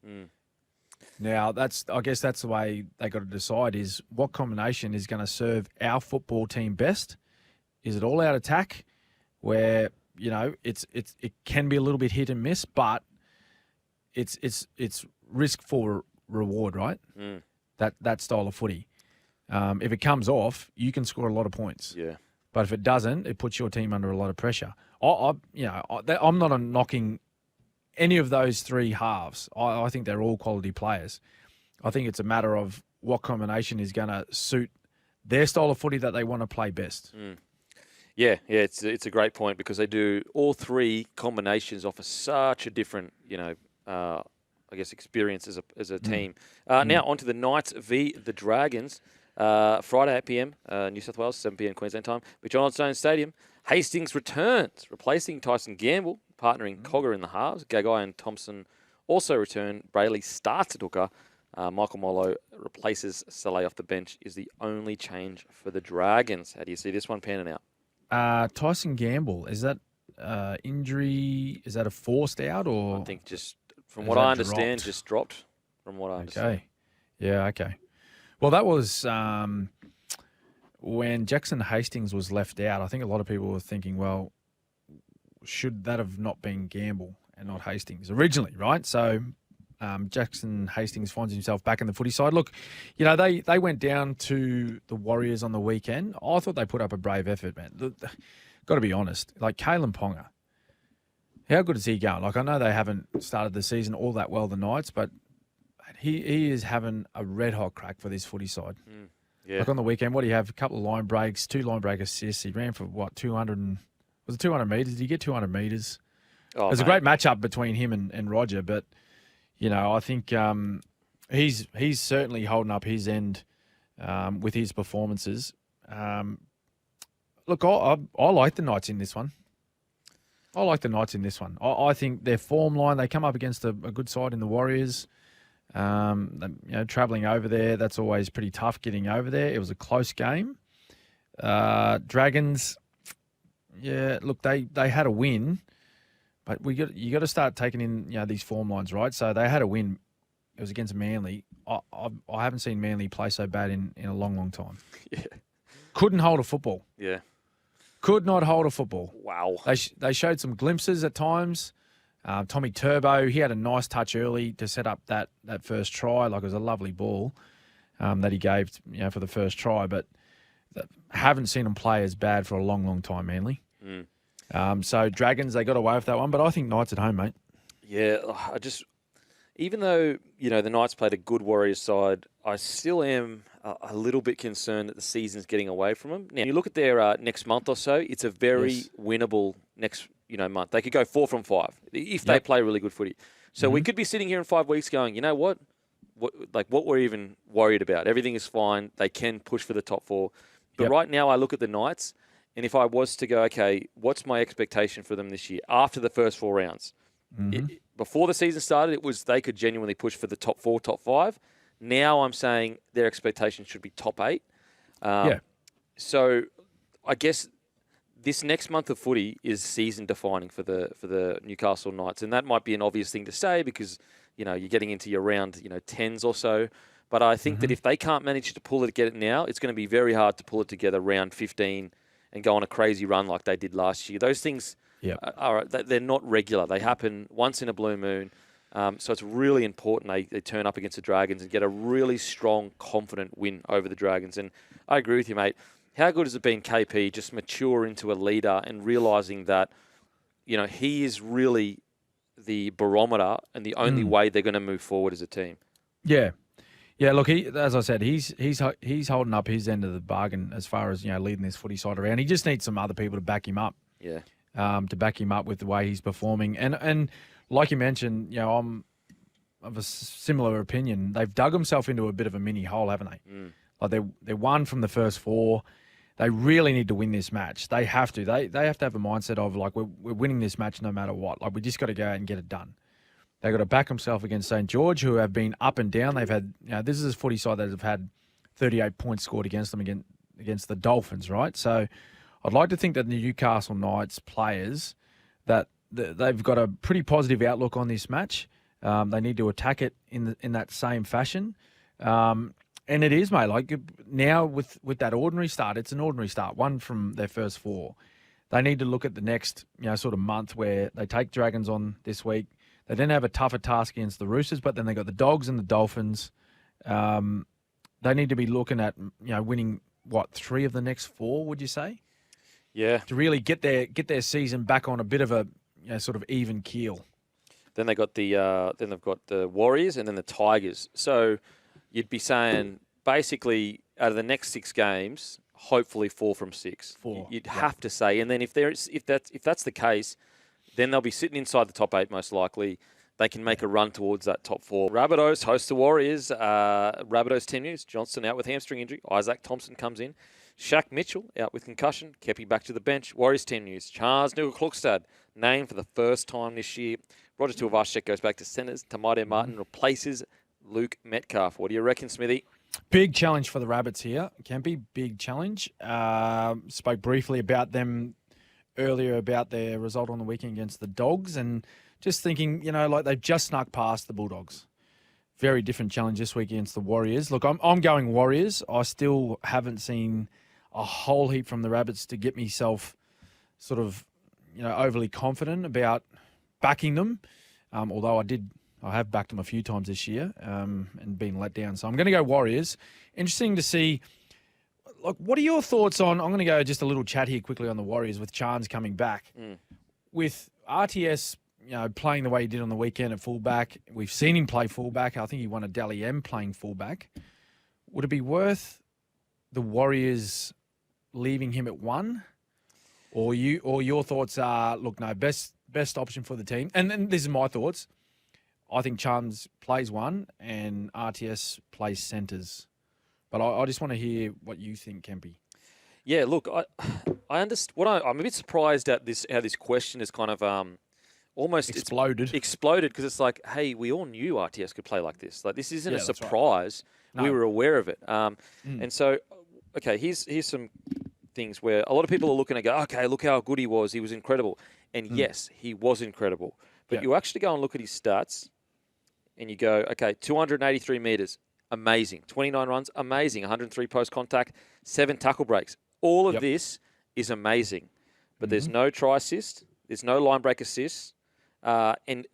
Now, I guess that's the way they got to decide, is what combination is going to serve our football team best? Is it all-out attack where, it can be a little bit hit and miss, but it's risk for reward, right? That style of footy. If it comes off, you can score a lot of points. Yeah. But if it doesn't, it puts your team under a lot of pressure. I'm not knocking any of those three halves. I think they're all quality players. I think it's a matter of what combination is going to suit their style of footy that they want to play best. Yeah, it's a great point because they do all three combinations offer such a different, experience as a team. Now on to the Knights v the Dragons. Friday 8 p.m. New South Wales, 7 p.m. Queensland time. John Stone Stadium. Hastings returns, replacing Tyson Gamble, partnering Cogger in the halves. Gagai and Thompson also return. Brayley starts at hooker. Michael Molo replaces Saleh off the bench, is the only change for the Dragons. How do you see this one panning out? Tyson Gamble, is that injury? Is that a forced out? Or I think just, from what I understand, just dropped, from what I understand. Okay. Yeah, okay. Well, that was when Jackson Hastings was left out. I think a lot of people were thinking, well, should that have not been Gamble and not Hastings originally, right? So Jackson Hastings finds himself back in the footy side. Look, they went down to the Warriors on the weekend. I thought they put up a brave effort, man. Got to be honest. Like Kalen Ponga, how good is he going? Like, I know they haven't started the season all that well, the Knights, but he is having a red-hot crack for this footy side. Yeah. Like on the weekend, what do you have? A couple of line breaks, 2 line break assists. He ran for, 200 metres? Did he get 200 metres? There's a great matchup between him and Roger, but, I think he's certainly holding up his end with his performances. Look, I like the Knights in this one. I think their form line, they come up against a good side in the Warriors. Travelling over there, that's always pretty tough getting over there. It was a close game. Dragons, look, they had a win, but you got to start taking in these form lines, right? So they had a win. It was against Manly. I haven't seen Manly play so bad in a long, long time. Yeah. Couldn't hold a football. Yeah. Could not hold a football. Wow. They showed some glimpses at times. Tommy Turbo, he had a nice touch early to set up that first try. Like, it was a lovely ball that he gave for the first try. But haven't seen him play as bad for a long, long time, Manly. So Dragons, they got away with that one. But I think Knights at home, mate. Yeah, even though, the Knights played a good Warriors side, I still am a little bit concerned that the season's getting away from them. Now, you look at their next month or so, it's a very winnable next month. They could go 4 from 5 if they play really good footy. So we could be sitting here in 5 weeks going, you know what? What we're even worried about. Everything is fine. They can push for the top 4. But right now I look at the Knights, and if I was to go, okay, what's my expectation for them this year after the first 4 rounds? Before the season started, it was they could genuinely push for the top 4, top 5. Now I'm saying their expectations should be top 8. So I guess this next month of footy is season defining for the Newcastle Knights, and that might be an obvious thing to say because you're getting into your round 10s or so. But I think that if they can't manage to pull it together now, it's going to be very hard to pull it together round 15 and go on a crazy run like they did last year. Those things they're not regular. They happen once in a blue moon. So it's really important they turn up against the Dragons and get a really strong, confident win over the Dragons. And I agree with you, mate. How good has it been, KP, just mature into a leader and realising that, he is really the barometer and the only way they're going to move forward as a team. Yeah. Yeah, look, as I said, he's holding up his end of the bargain as far as, leading this footy side around. He just needs some other people to back him up. Yeah. To back him up with the way he's performing. And like you mentioned, I'm of a similar opinion. They've dug themselves into a bit of a mini hole, haven't they? Like they won from the first 4. They really need to win this match. They have to. They have to have a mindset of, like, we're winning this match no matter what. Like, we just got to go out and get it done. They've got to back themselves against St. George, who have been up and down. They've had, this is a footy side that have had 38 points scored against them against the Dolphins, right? So I'd like to think that the Newcastle Knights players, that they've got a pretty positive outlook on this match. They need to attack it in that same fashion. And it is, mate. Like, now with that ordinary start, it's an ordinary start, one from their first 4. They need to look at the next, sort of month where they take Dragons on this week. They then have a tougher task against the Roosters, but then they got the Dogs and the Dolphins. They need to be looking at, winning, 3 of the next 4, would you say? Yeah. To really get their season back on a bit of a, sort of even keel. Then they've got the Warriors and then the Tigers. So you'd be saying basically out of the next 6 games, hopefully 4 from 6. 4. You'd have to say, and then if that's the case, then they'll be sitting inside the top 8 most likely. They can make a run towards that top 4. Rabbitohs host the Warriors. Rabbitohs 10 news. Johnson out with hamstring injury. Isaac Thompson comes in. Shaq Mitchell out with concussion. Kepi back to the bench. Warriors 10 news. Charles Nugent-Klokstad named for the first time this year. Roger Tuivasa-Sheck goes back to centres. Tamade Martin replaces Luke Metcalf. What do you reckon, Smithy? Big challenge for the Rabbits here. Kempy, big challenge. Spoke briefly about them earlier about their result on the weekend against the Dogs, and just thinking, like they've just snuck past the Bulldogs. Very different challenge this week against the Warriors. Look, I'm going Warriors. I still haven't seen a whole heap from the Rabbits to get myself sort of, overly confident about backing them. Although I have backed them a few times this year and been let down. So I'm going to go Warriors. Interesting to see. Look, what are your thoughts on? I'm going to go just a little chat here quickly on the Warriors with Chance coming back. With RTS, playing the way he did on the weekend at fullback. We've seen him play fullback. I think he won a Dally M playing fullback. Would it be worth the Warriors leaving him at 1? Or your thoughts are, look, no, best option for the team. And then this is my thoughts. I think Chance plays 1 and RTS plays centres. But I just want to hear what you think, Kempy. Yeah, look, I understand. I'm a bit surprised at this, how this question is kind of almost exploded because it's like, hey, we all knew RTS could play like this. Like, this isn't a that's right. surprise. No. We were aware of it. And so, okay, here's some things where a lot of people are looking to go, okay, look how good he was. He was incredible. And yes, he was incredible. But you actually go and look at his stats and you go, okay, 283 metres, amazing. 29 runs, amazing. 103 post contact, 7 tackle breaks. All of this is amazing. But there's no try assist. There's no line break assist. And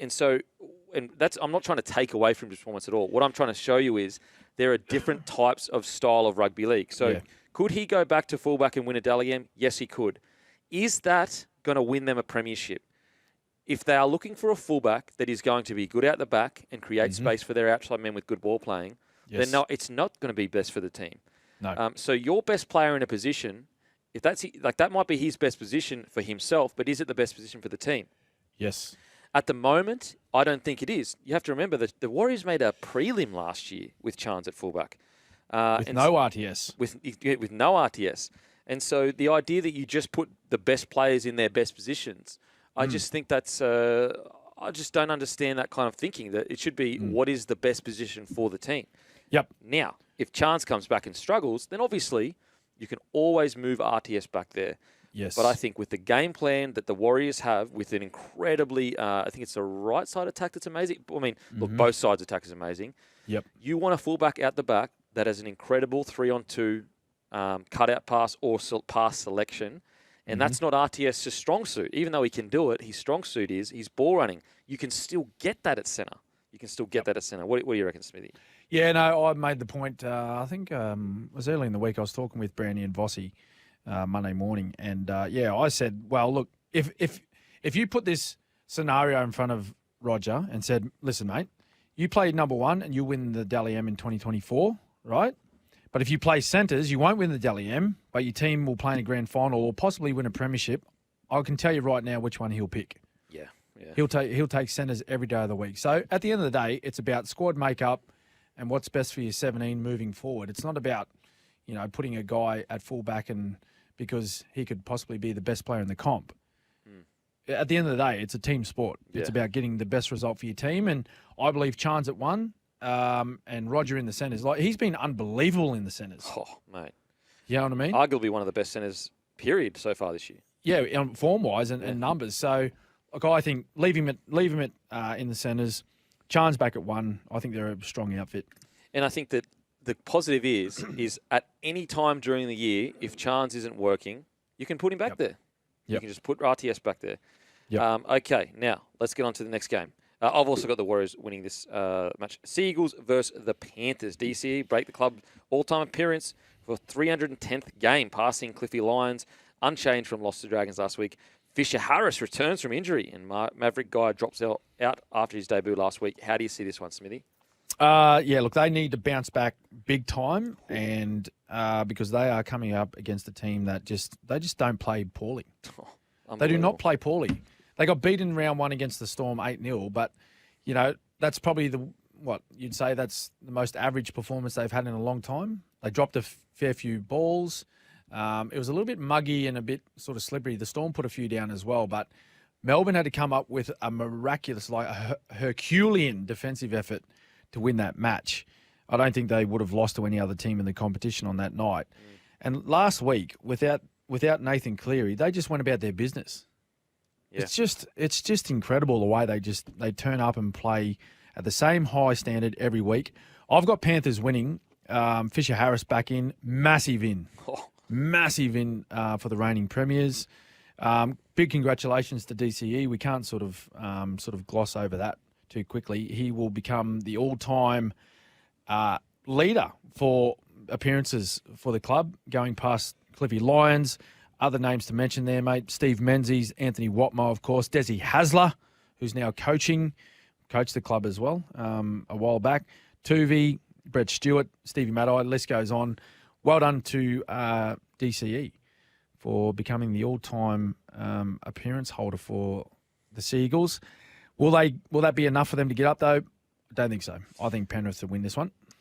that's, I'm not trying to take away from his performance at all. What I'm trying to show you is there are different types of style of rugby league. So could he go back to fullback and win a Dally M? Yes, he could. Is that going to win them a premiership? If they are looking for a fullback that is going to be good out the back and create space for their outside men with good ball playing, then no, it's not going to be best for the team. No. So your best player in a position, if that's like that might be his best position for himself, but is it the best position for the team? Yes. At the moment, I don't think it is. You have to remember that the Warriors made a prelim last year with Chance at fullback. With no RTS. With no RTS. And so the idea that you just put the best players in their best positions, I just think that's... I just don't understand that kind of thinking, that it should be what is the best position for the team. Yep. Now, if Chance comes back and struggles, then obviously you can always move RTS back there. Yes. But I think with the game plan that the Warriors have, with an incredibly, I think it's the right side attack that's amazing. I mean, look, both sides attack is amazing. Yep. You want a fullback out the back that has an incredible 3-on-2 cutout pass or pass selection. And that's not RTS's strong suit. Even though he can do it, his strong suit is his ball running. You can still get that at centre. You can still get that at centre. What do you reckon, Smithy? Yeah, no, I made the point. I think it was early in the week. I was talking with Brandy and Vossi Monday morning, and I said, well, look, if you put this scenario in front of Roger and said, listen, mate, you play number one and you win the Dally M in 2024, right? But if you play centres, you won't win the Dally M, but your team will play in a grand final or possibly win a premiership. I can tell you right now which one he'll pick. Yeah. He'll take centres every day of the week. So at the end of the day, it's about squad makeup and what's best for your 17 moving forward. It's not about, putting a guy at fullback and because he could possibly be the best player in the comp. At the end of the day, it's a team sport. Yeah. It's about getting the best result for your team. And I believe Chance at one and Roger in the centres. Like, he's been unbelievable in the centres. Oh, mate. You know what I mean? Arguably one of the best centres, period, so far this year. Yeah, form-wise and numbers. So, look, I think leave him at in the centres. Chance back at one. I think they're a strong outfit. And I think that the positive is at any time during the year, if Chance isn't working, you can put him back there. You can just put RTS back there. Yep. Okay, now let's get on to the next game. I've also got the Warriors winning this match. Seagulls versus the Panthers. DCE break the club all-time appearance for 310th game, passing Cliffy Lyons, unchanged from loss to Dragons last week. Fisher Harris returns from injury, and Maverick Guy drops out after his debut last week. How do you see this one, Smithy? Look, they need to bounce back big time, and because they are coming up against a team that just don't play poorly. They do not play poorly. They got beaten in round one against the Storm 8-0, but that's probably that's the most average performance they've had in a long time. They dropped a fair few balls. It was a little bit muggy and a bit sort of slippery. The Storm put a few down as well, but Melbourne had to come up with a miraculous, Herculean defensive effort to win that match. I don't think they would have lost to any other team in the competition on that night. And last week, without Nathan Cleary, they just went about their business. Yeah. It's just incredible the way they turn up and play at the same high standard every week. I've got Panthers winning. Fisher Harris back in, massive in for the reigning premiers. Big congratulations to DCE. We can't sort of gloss over that too quickly. He will become the all-time leader for appearances for the club, going past Cliffy Lyons. Other names to mention there, mate. Steve Menzies, Anthony Watmo, of course. Desi Hasler, who's now coached the club as well a while back. Tuvey, Brett Stewart, Stevie Maddai, the list goes on. Well done to DCE for becoming the all-time appearance holder for the Seagulls. Will that be enough for them to get up, though? I don't think so. I think Penrith will win this one.